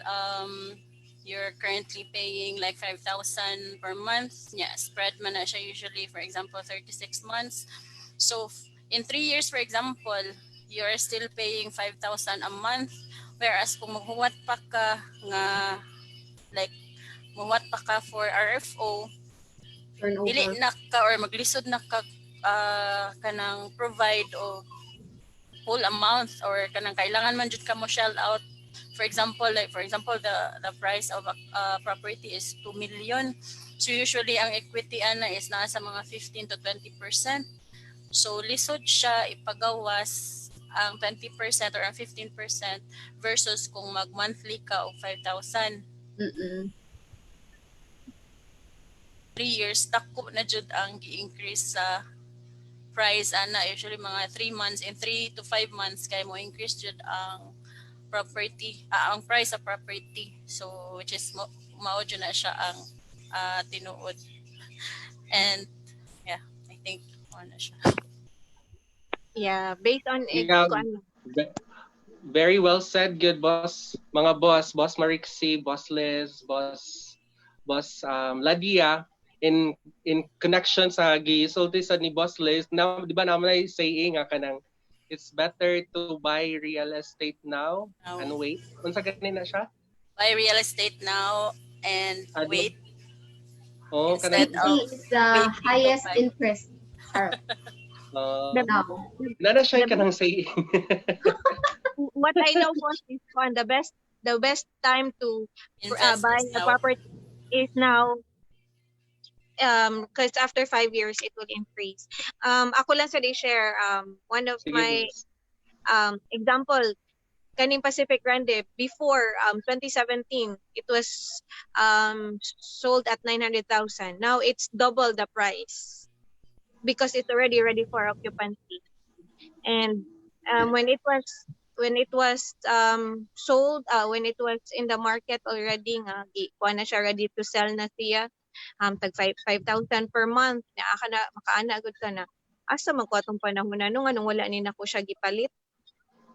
you're currently paying like 5,000 per month. Yeah, spread man na siya usually, for example, 36 months. So in 3 years, for example, you're still paying 5,000 a month. Whereas kung maghuwat pa ka nga, like, maghuwat pa ka for RFO, dili Turnover. na ka or maglisod na ka kanang provide o whole amount or kanang kailangan man jud ka mo shell out. For example, the price of a property is 2 million. So usually ang equity ana is nasa mga 15 to 20%. So lisod siya ipagawas ang 20% or ang 15% versus kung mag-monthly ka og 5,000. 3 years dako na jud ang gi-increase sa price ana, usually mga 3 months, in 3 to 5 months kay mo increase jud ang property, ang price of property. So which is mao jud na siya ang tinuod. And yeah, I think ano siya. Yeah, based on Yeah, very well said, good boss. Mga boss, Boss Marixie, Boss Liz, Boss Ladia, in connection sa gisulti sa ni Boss Liz, na di ba naman ay saying nga kanang it's better to buy real estate now and wait. Unsa kanina siya? Buy real estate now and wait. Oh, Instead kanang of is the highest interest. the, Now. nana siya kanang saying. what I know was is one the best time to invest buy is a now. property is now, because after 5 years it will increase. Ako lang sa share one of Sige, my boss. example kaning Pacific Grande before 2017 it was sold at 900,000. Now it's double the price because it's already ready for occupancy. And when it was sold, when it was in the market already nga kuha na siya, ready to sell na siya, tag 5,000 per month, na makaana gud ka na asa magkuha tong panahon na anong wala ni nako siya gipalit,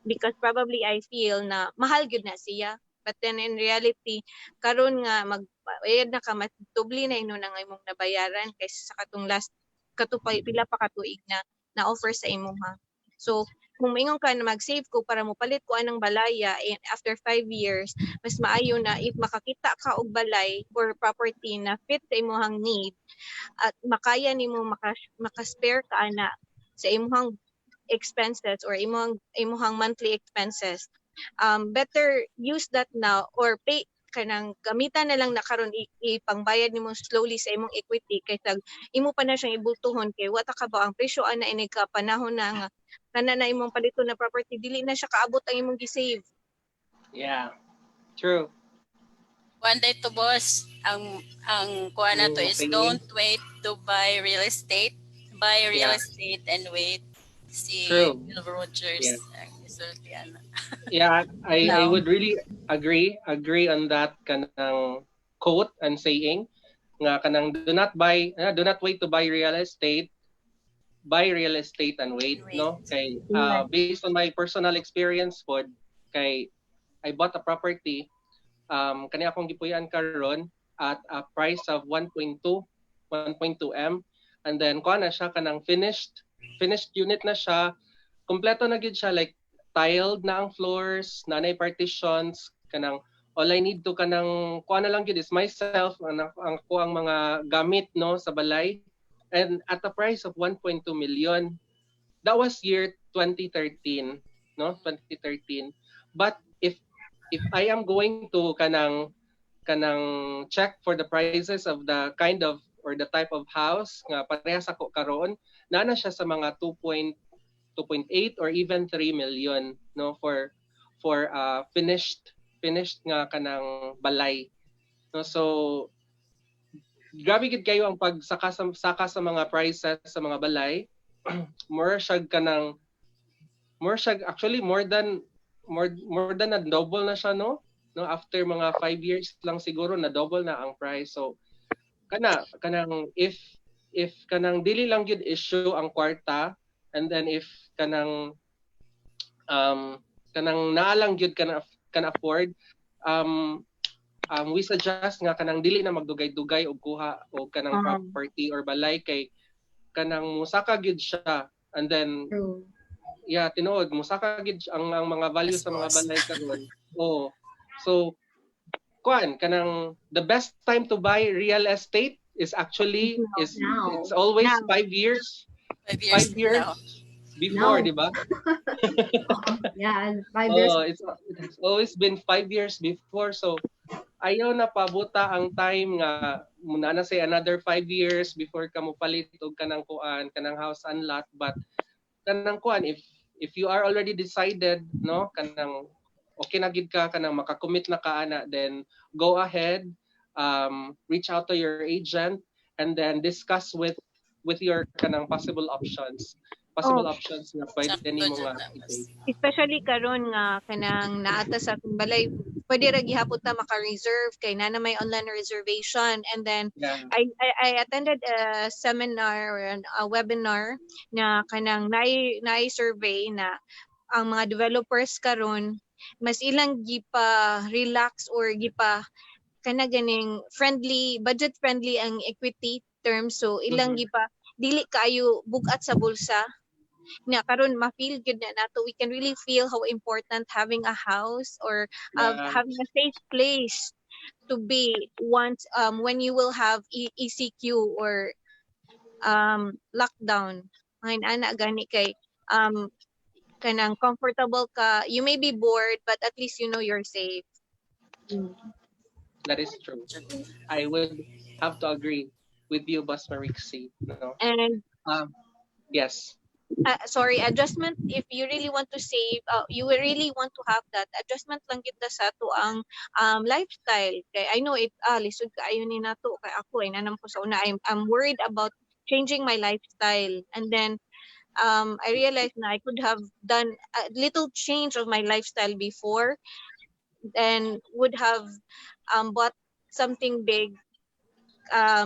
because probably I feel na mahal gud na siya. But then in reality karon nga magbayad na ka, mas doble na ino na nga imong nabayaran kaysa sa katong last pila pa ka tuig na offer sa imuha. So kung maingon ka na mag-save ko para mo palit ko anang balaya, and after 5 years mas maayo na if makakita ka og balay or property na fit sa imuhang need at makaya nimo maka-spare ka ana sa imuhang expenses or imuhang monthly expenses, better use that now or pay kanang gamitan na lang na karon ipangbayad nimo slowly sa imong equity kaysa imo pa na siyang ibultuhon kay wata ka ba ang presyo ana ini ka panahon na nga kana na imong paliton na property dili na siya kaabot ang imong gi-save. Yeah. True. One day to boss, ang kuha na to is don't wait to buy real estate. Buy real estate and wait. Si Bill Rogers ang isulti ana. Yeah, I would really agree on that kanang quote and saying nga kanang do not wait to buy real estate, buy real estate and wait, Wait. no? Kay Correct. based on my personal experience pod, kay I bought a property kani akong gipuy-an karon at a price of 1.2 M, and then kuha na siya kanang finished unit na siya, kompleto na gid siya, like tiled na ang floors, nanay partitions, kanang all I need to kanang kuha na lang gid is myself, ang ko ang mga gamit no sa balay, and at the price of 1.2 million. That was year 2013, no? 2013. But if I am going to kanang check for the prices of the kind of or the type of house nga parehas ako karon, na siya sa mga 2.8 or even 3 million, no, for finished nga kanang balay, no. So grabe gid kayo ang pagsaka sa mga prices sa mga balay. more siya actually more than na double na siya, no, after mga 5 years lang siguro na double na ang price. So kanang if kanang dili lang gyud issue ang kwarta, and then if kanang naalang gyud can afford, we suggest nga kanang dili na magdugay-dugay og kuha og kanang property or balay, kay kanang musaka gyud siya, and then True. yeah, tinuod musaka gid ang mga value sa mga balay karon. Oh. So kanang the best time to buy real estate is actually Now. it's always Now. 5 years. 5 years 5 years now. before, Now. di ba? Yeah, and 5 years. It's always been 5 years before. So ayaw na pabuta ang time nga muna na say another 5 years before ka mo palit og kanang kuan, kanang house and lot. But kanang kuan, if you are already decided, no, kanang okay na gid ka, kanang makakommit na ka ana, then go ahead, reach out to your agent, and then discuss with your kanang possible options nga pwede nimo nga i-take. Especially karon nga kanang naata sa atong balay, pwede ra gihapon ta maka-reserve kay na may online reservation. And then Yeah. I attended a seminar or a webinar na kanang naay survey na ang mga developers karon mas ilang gipa relax or gipa kana ganing budget friendly ang equity terms, so ilang gipa dili kaayo bugat sa bulsa na karon ma-feel good na nato. We can really feel how important having a house or having a safe place to be once when you will have ECQ or lockdown. Ngayon ana gani kay kanang comfortable ka. You may be bored but at least you know you're safe. That is true. I would have to agree with you, Boss Marixie. No? And yes. sorry, adjustment, if you really want to save, you will really want to have that adjustment lang kita sa to ang lifestyle. Kay I know it lisod kaayo ni nato, kay ako ay nanam ko sa una, I'm worried about changing my lifestyle, and then I realized na I could have done a little change of my lifestyle before and would have bought something big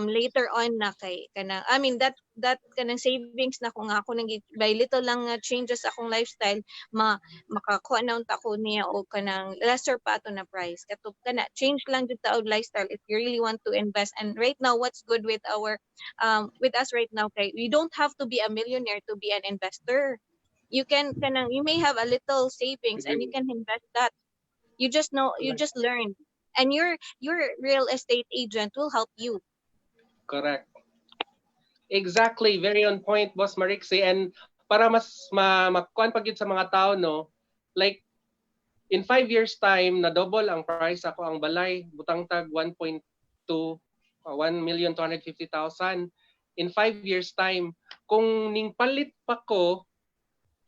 later on na kay kanang I mean that kanang savings na ko nga ako nang by little lang nga changes akong lifestyle makakuha na unta ko niya o kanang lesser pa ato na price katong kana change lang jud ta og lifestyle if you really want to invest. And right now what's good with our with us right now, kay we don't have to be a millionaire to be an investor. You may have a little savings and you can invest that. You just learn, and your real estate agent will help you. Correct. Exactly. Very on point, Boss Marixie. And para mas makuan pag sa mga tao, no, like in 5 years time na double ang price ako ang balay, butang tag 1.2 1,250,000 in 5 years time. Kung ning palit pa ko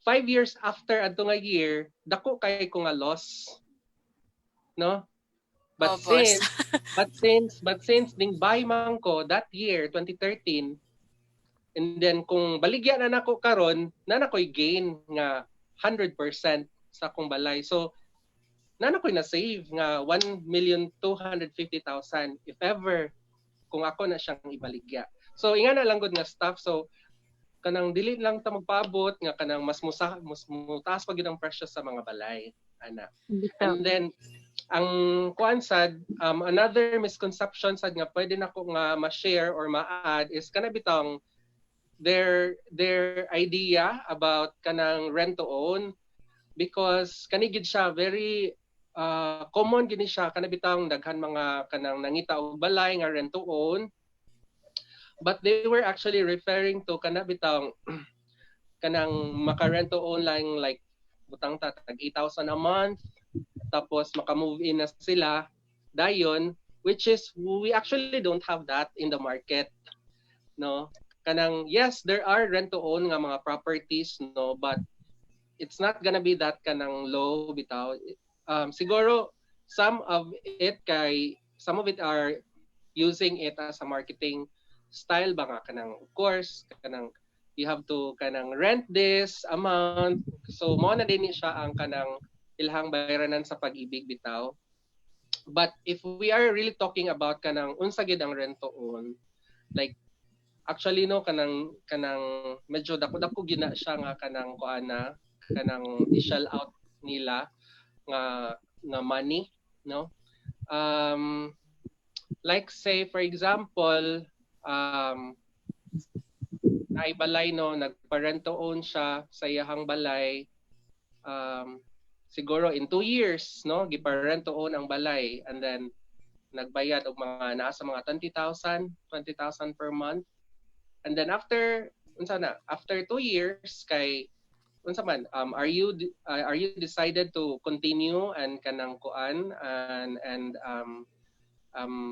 5 years after adto nga year, dako kay ko nga loss. No? But since ding buy man ko that year 2013, and then kung baligya na nako karon, na nakoy gain nga 100% sa akong balay. So na nakoy na save nga 1,250,000 if ever kung ako na siyang ibaligya. So inga na lang gud nga staff, so kanang dili lang ta magpaabot nga kanang mas mutaas pa gyud ang presyo sa mga balay ana. And then ang kuan sad, another misconception sad nga pwede nako nga ma-share or ma-add is kana bitang their idea about kanang rent to own, because kani gid siya very common gini siya kana bitang daghan mga kanang nangita og balay nga rent to own, but they were actually referring to kana bitang kanang maka rent to own lang like butang tag 8,000 a month, tapos maka-move in na sila dayon, which is we actually don't have that in the market, no? Kanang yes, there are rent to own nga mga properties, no, but it's not gonna be that kanang low bitaw. Siguro some of it are using it as a marketing style ba nga kanang, of course kanang you have to kanang rent this amount, so mo na din siya ang kanang ilhang bayranan sa pag-ibig bitaw. But if we are really talking about kanang unsa gid ang rent to own, like actually no kanang medyo dako-dako gina siya nga kanang kuana kanang i-shell out nila nga money, no? Like say for example, ay balay no, nagpa-rent to own siya sa iyahang balay, siguro in 2 years, no, gipa-rent to own ang balay, and then nagbayad og mga naa sa mga 20,000 per month. And then after 2 years kay unsa man, are you decided to continue and kanang kuan and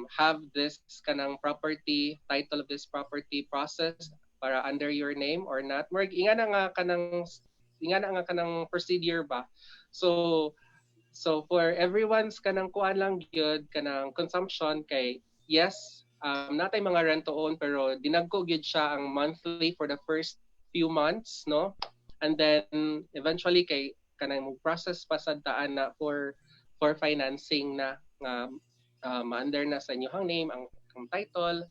have this kanang property, title of this property process para under your name or not? More inga na nga kanang procedure ba. So for everyone's kanang kuan lang gyud kanang consumption kay yes, natay mga rent to own pero dinagko gyud siya ang monthly for the first few months, no? And then eventually kay kanang mo process pa sad taan na for financing na nga ma-under na sa inyong name ang title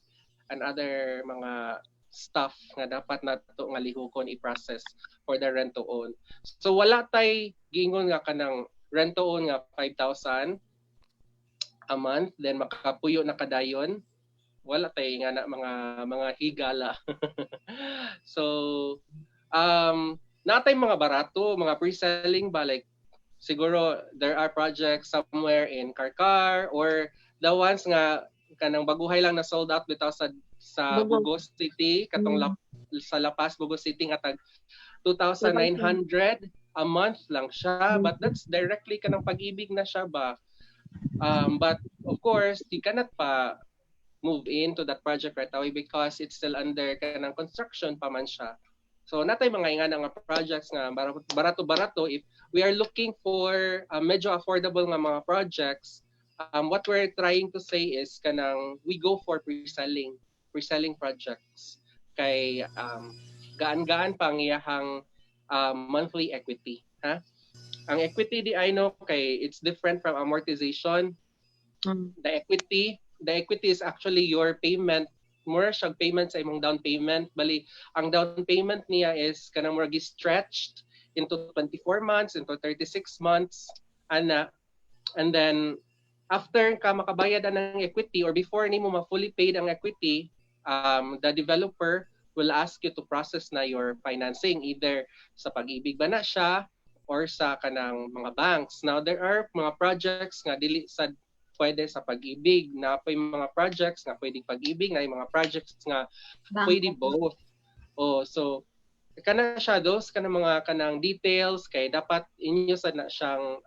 and other mga stuff nga dapat nato nga lihokon i-process for the rent to own. So wala tay gingon nga kanang rent to own nga 5,000 a month then makapuyo na kadayon. Wala tay nga na mga higala. So natay mga barato, mga pre-selling ba, like siguro there are projects somewhere in Karkar or the ones nga kanang baguhay lang na sold out bitaw sa Bugos City katong sa La Paz, Bugos City nga tag 2,900 a month lang siya, but that's directly kanang pag-ibig na siya ba. But of course you cannot pa move into that project right away because it's still under kanang construction pa man siya. So natay mga nga nga projects nga barato if we are looking for medyo affordable nga mga projects. What we're trying to say is kanang we go for pre-selling projects kay gaan-gaan pang iyahang monthly equity, ha? Ang equity di I know kay it's different from amortization. The equity is actually your payment, more siya payment sa imong down payment. Bali ang down payment niya is kanang more stretched into 24 months, into 36 months ana. And then after ka makabayad ng equity or before nimo ma-fully paid ang equity, the developer will ask you to process na your financing either sa Pag-ibig ba na siya or sa kanang mga banks. Now there are mga projects nga dili sa pwede sa Pag-ibig, na pa yung mga projects nga pwedeng Pag-ibig, na yung mga projects nga pwede both. So kana siya dos kanang mga kanang details kay dapat inyo sad na siyang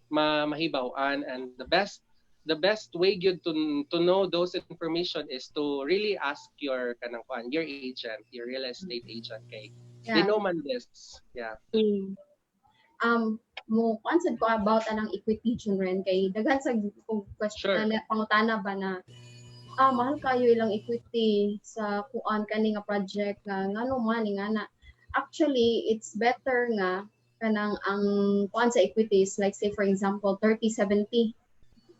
mahibaw-an, and the best way gyud to know those information is to really ask your kanang your agent, your real estate agent kay they know man this. Yeah. Mo answer ko about anang equity ren kay daghan sa question na pangutana ba na mahal kayo ilang equity sa kuan kani nga project nga ngano man nga na. Actually it's better nga kanang ang kuan sa equities, like say for example 30-70.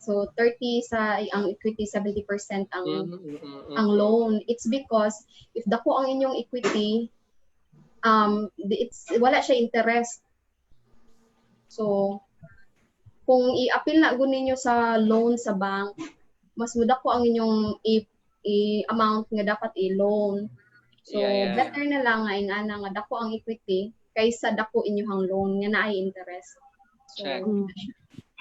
So 30 sa ang equity, 70% ang Mhm. loan. It's because if dako ang inyong equity, it's wala siya interest. So kung i-appeal na gud ninyo sa loan sa bank, mas mudako ang inyong amount nga dapat i-loan. So Yeah. better na lang nga ingana nga dako ang equity kaysa dako inyong loan nga naay interest. So Check.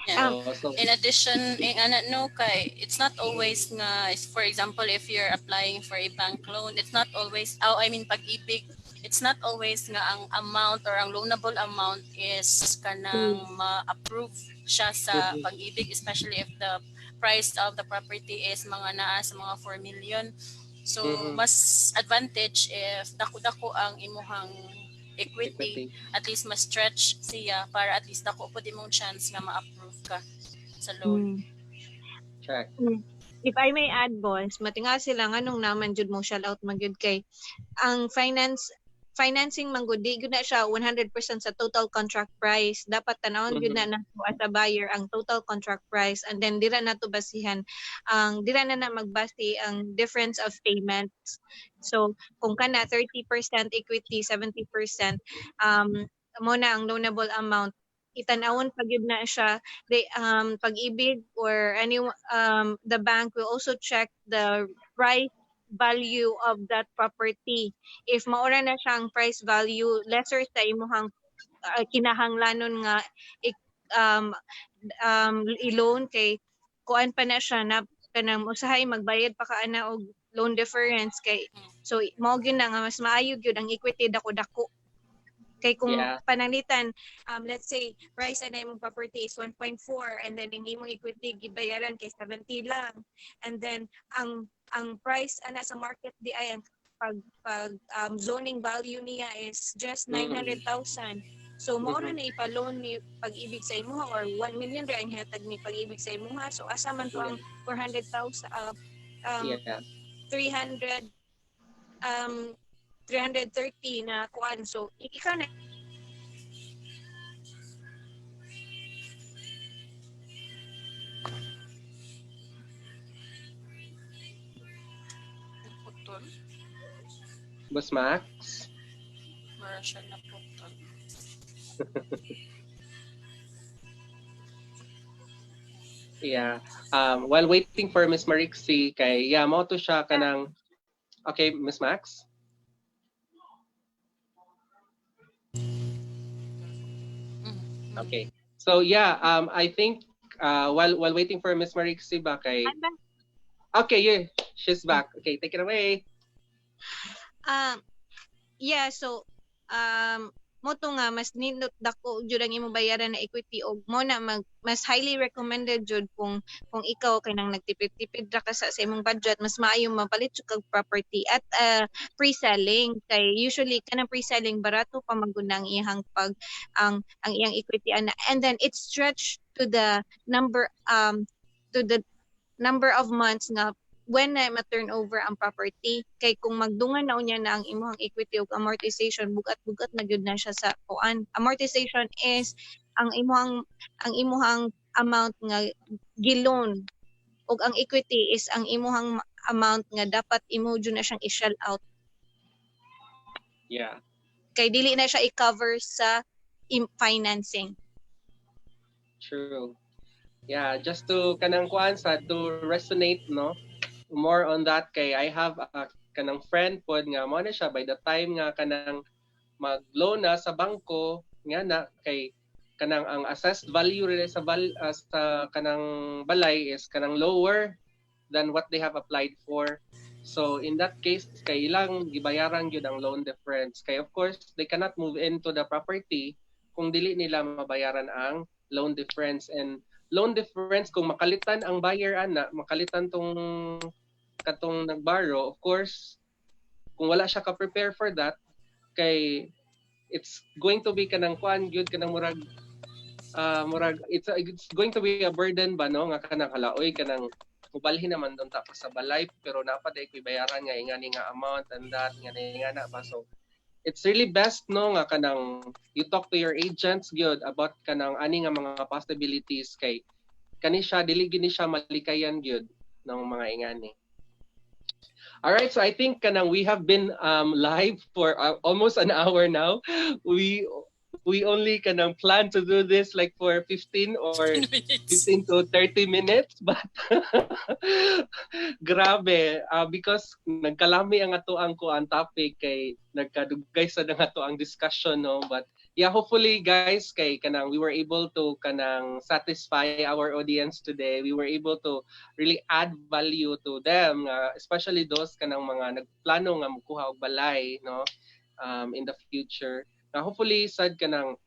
Yeah. So In addition, no, kay it's not always nga, for example, if you're applying for a bank loan, it's not always, pag-ibig, it's not always nga ang amount or ang loanable amount is kanang ma-approve siya sa pag-ibig, especially if the price of the property is mga naa sa mga 4 million. So, mas advantage if dako-dako ang imuhang equity, at least ma-stretch siya para at least dako po di mong chance nga ma-approve ka sa loan. check. If I may add, boss, matinga sila nga nung naman jud mo shout out magyud kay ang financing manggudi gud na siya 100% sa total contract price. Dapat tanawon gud na as a buyer ang total contract price, and then dira na to basihan dira na magbase ang difference of payments. So kung kana 30% equity, 70% mo na ang loanable amount, itanawon pag yun na siya. Pag-ibig or the bank will also check the price value of that property. If maura na siyang price value lesser sa imuhang kinahanglanon nga i-loan, kay kuan pa na siya na kanang usahay magbayad pa ka ana og loan difference, kay so mao gyud na nga mas maayo gyud ang equity dako-dako. Kay kung pananglitan, let's say, price na imong property is 1.4 and then yung imong equity gibayaran kay 70 lang. And then, ang price ana sa market di ay, ang pag zoning value niya is just 900,000. So, maura na ipaloan ni pag-ibig sa imuha or 1 million ra ang hatag ni pag-ibig sa imuha. So, asa man to ang 400,000, 300, 330 na kuan. So, ikaw na Putol. Boss Max? Mara siya na putol. Yeah. While waiting for Miss Marixie, kay mo to siya kanang. Okay, Miss Max? Okay. So I think while waiting for Miss Marixie ba kay. Okay, yeah, she's back. Okay, take it away. So mo to nga mas nindot dako jud ang imong bayaran na equity, og mo na mas highly recommended jud kung ikaw kay nang nagtipid-tipid ra ka sa imong budget, mas maayo mapalit jud kag property at pre-selling. Kay usually kanang pre-selling barato pa maguna ang iyang ang iyang equity ana, and then it's stretched to the number of months nga when na ma-turn over ang property. Kay kung magdungan na unya na ang imong equity ug amortization, bugat-bugat na gyud na siya sa kuan. Amortization is ang imong amount nga giloan, ug ang equity is ang imong amount nga dapat imo jud na siyang i-shell out. Yeah. Kay dili na siya i-cover sa financing. True. Yeah, just to kanang kuan sa to resonate more on that, kay I have a kanang friend pod nga mo na siya by the time nga kanang mag-loan na sa bangko nga na kay kanang ang assessed value rin sa kanang balay is kanang lower than what they have applied for. So in that case, kay ilang gibayaran gyud ang loan difference. Kay of course, they cannot move into the property kung dili nila mabayaran ang loan difference. And loan difference, kung makalitan ang buyer makalitan katong nagborrow, of course, kung wala siya ka-prepare for that, kay it's going to be kanang kuan gyud kanang murag it's going to be a burden ba nga kanang halaoy kanang mubalhin naman don ta sa balay pero napaday koy bayaran nga ingani nga amount and that nga na ba. So it's really best nga kanang you talk to your agents gyud about kanang ani nga mga possibilities, kay kani siya dili gini siya malikayan gyud ng mga ingani. All right, so I think kanang we have been live for almost an hour now. We only kanang plan to do this like for 15 or minutes. 15 to 30 minutes, but grabe, because nagkalami ang ato ang kuan topic kay nagkadugay sa nang ato ang discussion, no. But yeah, hopefully guys kay kanang we were able to kanang satisfy our audience today. We were able to really add value to them, especially those kanang mga nagplano nga mukuha og balay, no, in the future. Hopefully sad kanang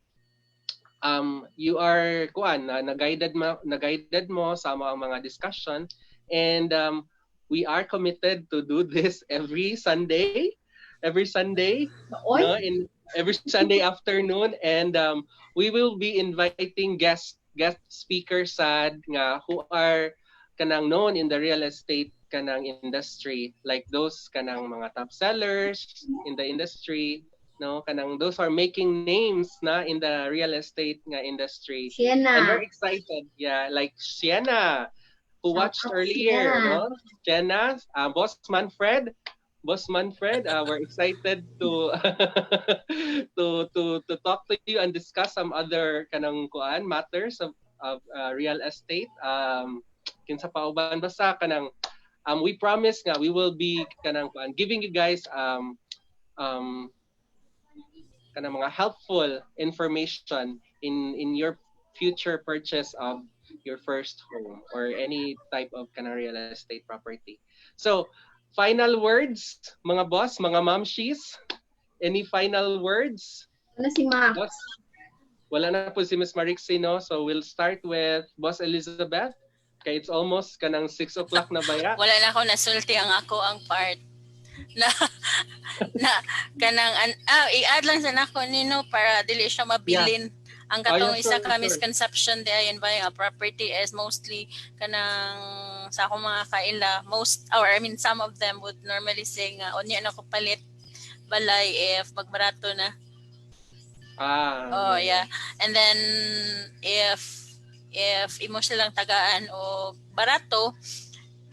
you are kuan na-guided mo sa mga discussion, and we are committed to do this every Sunday, no, in every Sunday afternoon, and we will be inviting guest speakers sad nga who are kanang known in the real estate kanang industry, like those kanang mga top sellers in the industry, no, kanang those are making names na in the real estate nga industry. Sienna. I'm very excited. Yeah, like Sienna, who watched earlier, Sienna. no? Sienna, Boss Manfred, we're excited to to talk to you and discuss some other kanang kuan matters of real estate. Kinsa pa uban basta kanang we promise nga we will be kanang kuan giving you guys kanang mga helpful information in your future purchase of your first home or any type of kanang real estate property. So, final words, mga boss, mga mamshies, any final words? Ano si Max? Boss? Wala na po si Ms. Marixie, no? So, we'll start with Boss Elizabeth. Kaya it's almost kanang 6 o'clock na baya. Wala na ako nasulti ang part na kanang i-add lang sa nako nino para dili siya mabilin. Ang katong isa ka misconception di ayon buying a property is mostly kanang sa akong mga kaila some of them would normally say nga unya na ko palit balay if magbarato na. Yeah. And then if imo silang tagaan o barato,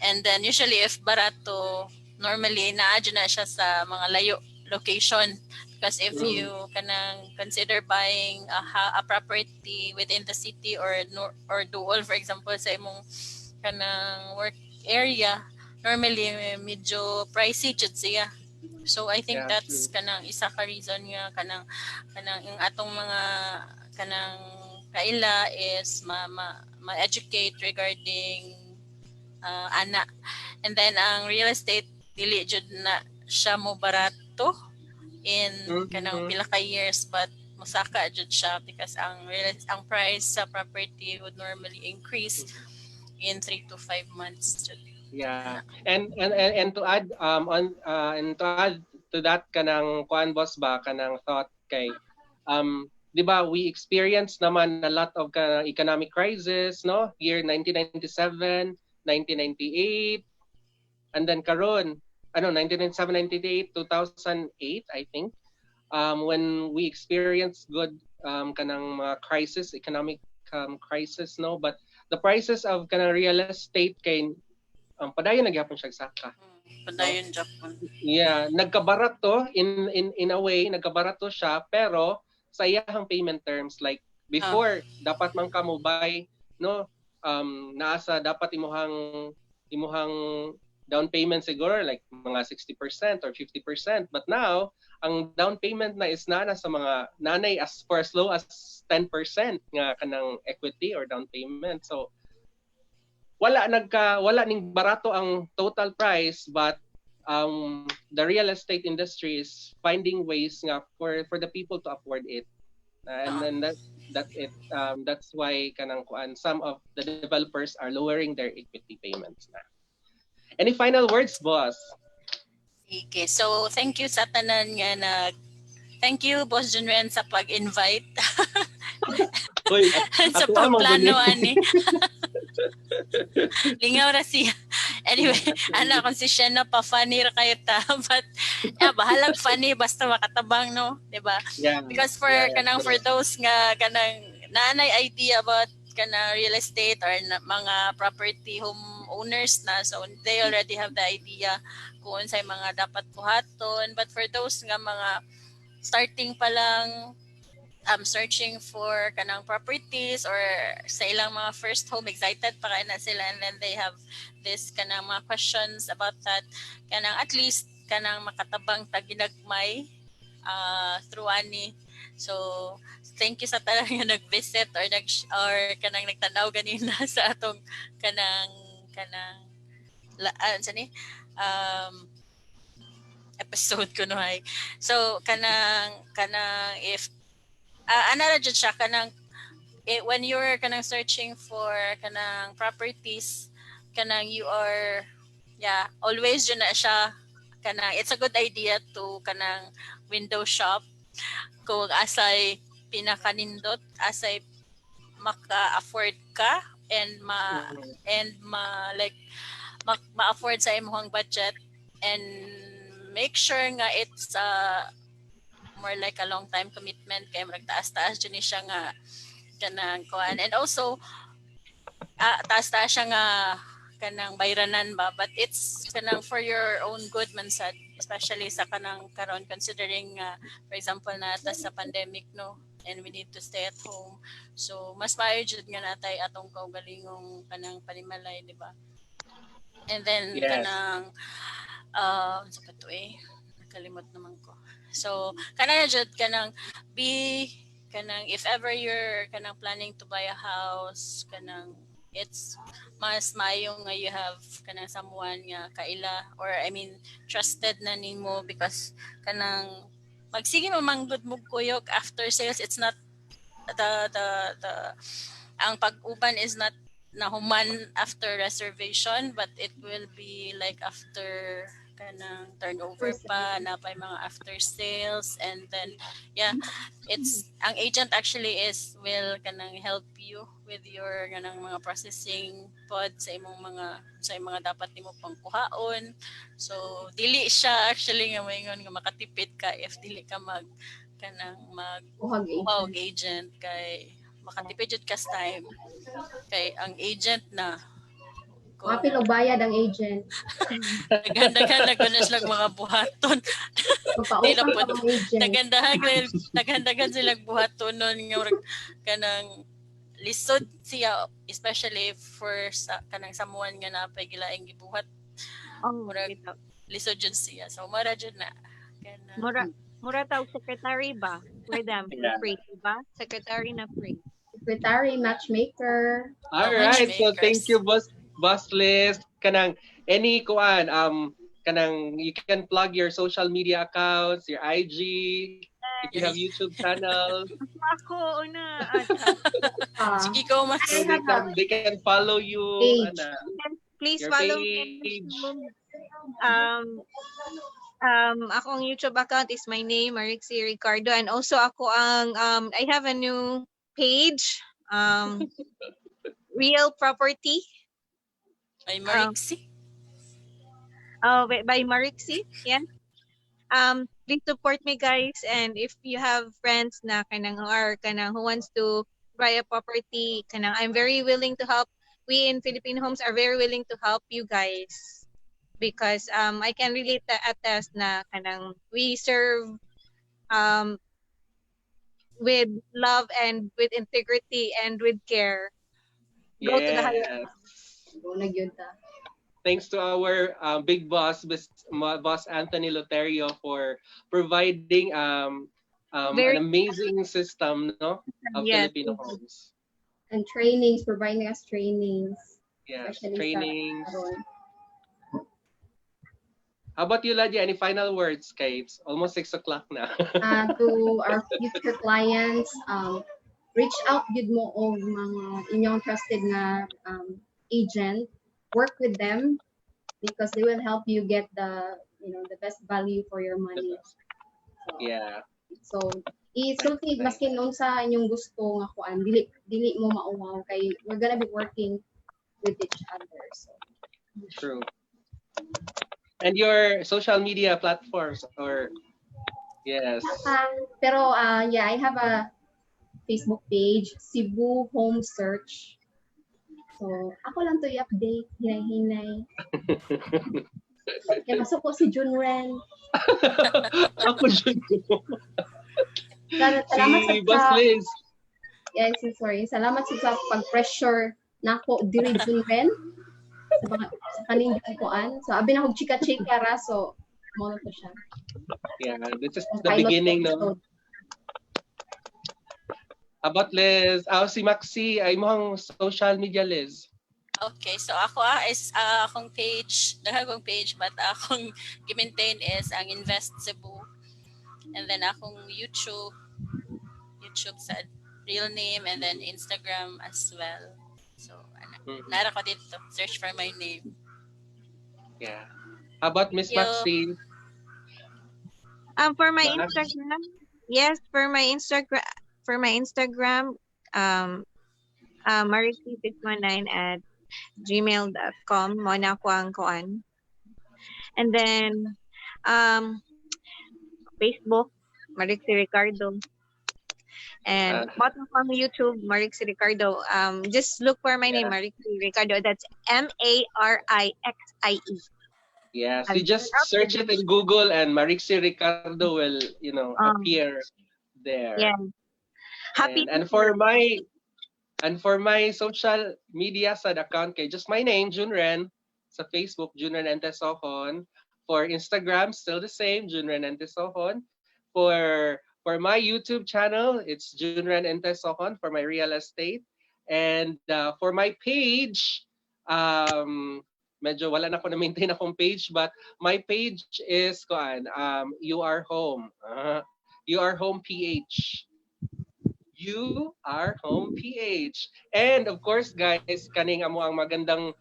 and then usually if barato normally naadyo na siya sa mga layo location, because if you kanang consider buying a property within the city or duol for example sa imong kanang work area, normally medyo pricey jud siya. So I think that's kanang isa ka reason nga kanang yung atong mga kanang kaila is ma-educate regarding ana. And then ang real estate dili jud na siya mo barato in kanang pila ka years, but musaka jud siya because ang price sa property would normally increase in 3 to 5 months. Yeah. And to add to that kanang kuan boss ba kanang thought kay di ba we experienced naman a lot of economic crisis, no, year 1997, 1998, and then karon 1997, 1998, 2008 I think, when we experienced good kanang mga economic crisis, no, but the prices of kanang real estate kay padayon nagyapon siya saka. Padayon Japan. Yeah, nagkabarato in a way, nagkabarato siya pero sa iyang payment terms, like before dapat man ka mo buy, no, naasa dapat imuhang down payment siguro like mga 60% or 50%, but now ang down payment na is na sa mga nanay as low as 10% nga kanang equity or down payment. So wala ning barato ang total price, but the real estate industry is finding ways nga for the people to afford it, and then that's it. That's why kanang some of the developers are lowering their equity payments na. Any final words, boss? Okay, so thank you sa tanan nga thank you Boss Junren sa pag-invite. Hoy, sa pagplano ani. Lingaw ra siya. Anyway, kung si Sienna pa funny ra kayo ta, but bahalag funny basta makatabang, no, di ba? Yeah. Because for those nga kanang nanay idea about kana real estate or mga property home owners na, so they already have the idea kung unsay mga dapat buhaton. But for those nga mga starting pa lang, searching for kanang properties or sa ilang mga first home, excited pa kay na sila, and then they have this kanang mga questions about that, kanang at least kanang makatabang taginagmay through ani. So thank you sa tanan nga nag-visit or kanang nagtanaw ganina sa atong kanang episode ko no hay. So kanang if another jud siya kanang when you're kanang searching for kanang properties, kanang you are always yun na siya kanang it's a good idea to kanang window shop kung asay pinakanindot, asay maka-afford ka and ma-afford sa imong budget, and make sure nga it's more like a long time commitment kay murag taas-taas jud ni siya nga kanang kuan, and also taas-taas siya nga kanang bayranan ba, but it's kanang for your own good man sad, especially sa kanang karon considering for example na sa pandemic no, and we need to stay at home, so mas maayo jud nga natay atong kaugalingong kanang panimalay, di ba? And then kanang sa pato nakalimot naman ko. So kanang jud kanang if ever you're kanang planning to buy a house, kanang it's mas maayo nga you have kanang someone nga kaila, or I mean trusted na nimo, because kanang magsige mo manggod mo kuyog after sales, it's not the ang pag-uban is not nahuman after reservation, but it will be like after kanang turnover pa na pa mga after sales, and then it's ang agent actually will kanang help you with your kanang mga processing pod sa imong dapat nimo pangkuhaon. So dili siya actually nga moingon nga makatipid ka if dili ka mag agent kay makatipid jud ka time kay ang agent na Mapil og bayad ang agent. Naghandagan na silang mga buhaton. Magpautang pa ang agent. Naghandagan silang buhaton nun nga kanang lisod siya, especially for kanang someone nga napay gilaing gibuhat. Lisod jud siya. So mura jud na. Mura taw secretary ba? For them, free ba? Secretary na free. Secretary, matchmaker. All right, so thank you, Boss List. Kanang any kuan kanang you can plug your social media accounts, your IG, if you have YouTube channel. Ako una. Sige ko mas. So they can follow you. Please follow me. Akong YouTube account is my name, Marixie Ricardo, and also ako ang I have a new page, Real Property. By Marixie? By Marixie, yeah. Please support me, guys, and if you have friends na who wants to buy a property, I'm very willing to help. We in Filipino Homes are very willing to help you guys, because I can really attest na we serve with love and with integrity and with care. Go to the highest. Thanks to our big boss, Boss Anthony Loterio, for providing an amazing system, no, of Filipino homes. And trainings, providing us trainings. Yes, trainings. How about you, Ladia? Any final words, Kay? It's almost 6 o'clock na. To our future clients, reach out gid mo og mga inyong trusted nga agent. Work with them because they will help you get the best value for your money. So isulti maski noon sa inyong gusto nga kuan, dili mo mauwaw kay we're gonna be working with each other. So true. And your social media platforms, or yes. Pero I have Facebook page, Cebu Home Search. So, ako lang to i-update, hinay-hinay. Kaya masok ko si Junren. Ako dyan. Salamat Si sa Boss Liz. yes, sorry. Salamat sa pag-pressure nako diri Junren sa kaning kuan. So, abi na kog chika-chika ra, so mo na to siya. Yeah, this is Ang the pilot beginning, no? episode. About Liz. Si Maxi, ay mo ang social media, Liz. Okay, so ako is akong page, akong page, but akong gi-maintain is ang Invest Cebu. And then akong YouTube sa real name, and then Instagram as well. So, nara ko dito, search for my name. Yeah. How about Miss Yo. Maxine? For my Max? Instagram, yes, for my Instagram, marixi619 at gmail.com. Mo na ko ang kuan. And then, Facebook, Marixi Ricardo. And bottom from YouTube, Marixi Ricardo. Just look for my name, Marixi Ricardo. That's Marixie. Yes, you just search it in Google and Marixi Ricardo will, appear there. Yeah. Happy And for my social media sad account kay just my name, Junren. Sa Facebook, Junren Entesohon. For Instagram, still the same, Junren Entesohon. For my YouTube channel, it's Junren Entesohon for my real estate. And for my page, medyo wala na ako na-maintain akong page, but my page is You Are Home. You Are Home PH. You Are Home PH. And of course, guys, kaning amo ang magandang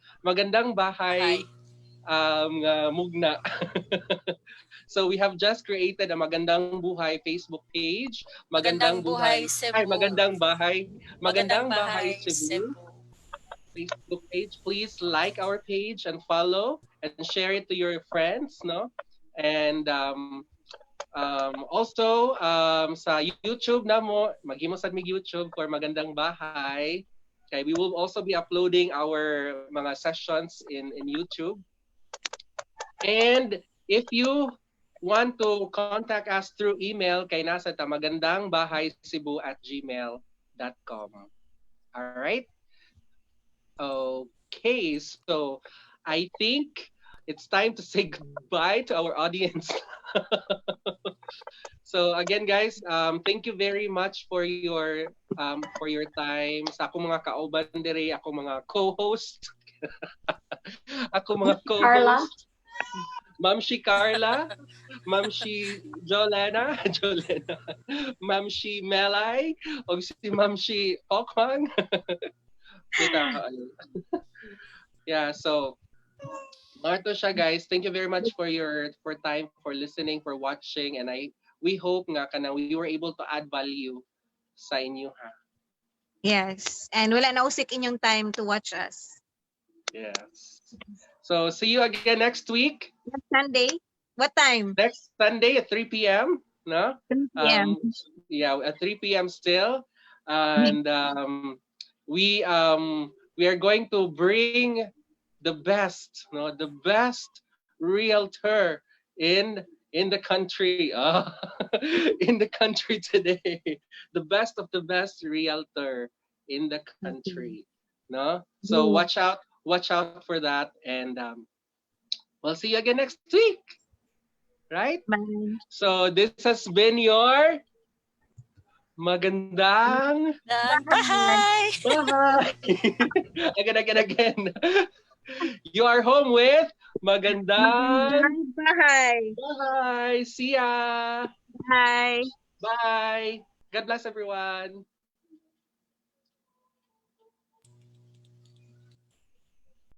bahay mugna. So we have just created a Magandang Buhay Facebook page. Magandang Buhay Cebu. Magandang Bahay. Magandang Bahay Cebu. Cebu. Facebook page. Please like our page and follow and share it to your friends, no? And also sa YouTube namo, maghimo sad mig YouTube for Magandang Bahay. Okay, we will also be uploading our mga sessions in YouTube. And if you want to contact us through email, kay nasa ta magandangbahay.cebu@gmail.com. All right? Okay, so I think it's time to say goodbye to our audience. So again, guys, thank you very much for your time. Sa ako mga kauban dire, ako mga co-host. Ako mga co-host. Ma'am si Carla, Ma'am si Jolena, Ma'am si Melay, o si Ma'am si Okwang. Yeah, so Marto siya, guys. Thank you very much for time, for listening, for watching, and we hope nga we were able to add value sa inyo, ha. Yes, and wala na usik inyong time to watch us. Yes. So see you again next week. Next Sunday. What time? Next Sunday at 3 p.m. No? 3 p.m. Yeah, at 3 p.m. still, and we are going to bring the best realtor in the country. In the country today, the best of the best realtor in the country. No, so watch out for that, and we'll see you again next week. Right? Bye. So this has been your Magandang Bahay. Bahay. Again. You are home with Magandang Bye. Bahay. See ya. Bye. Bye. God bless everyone.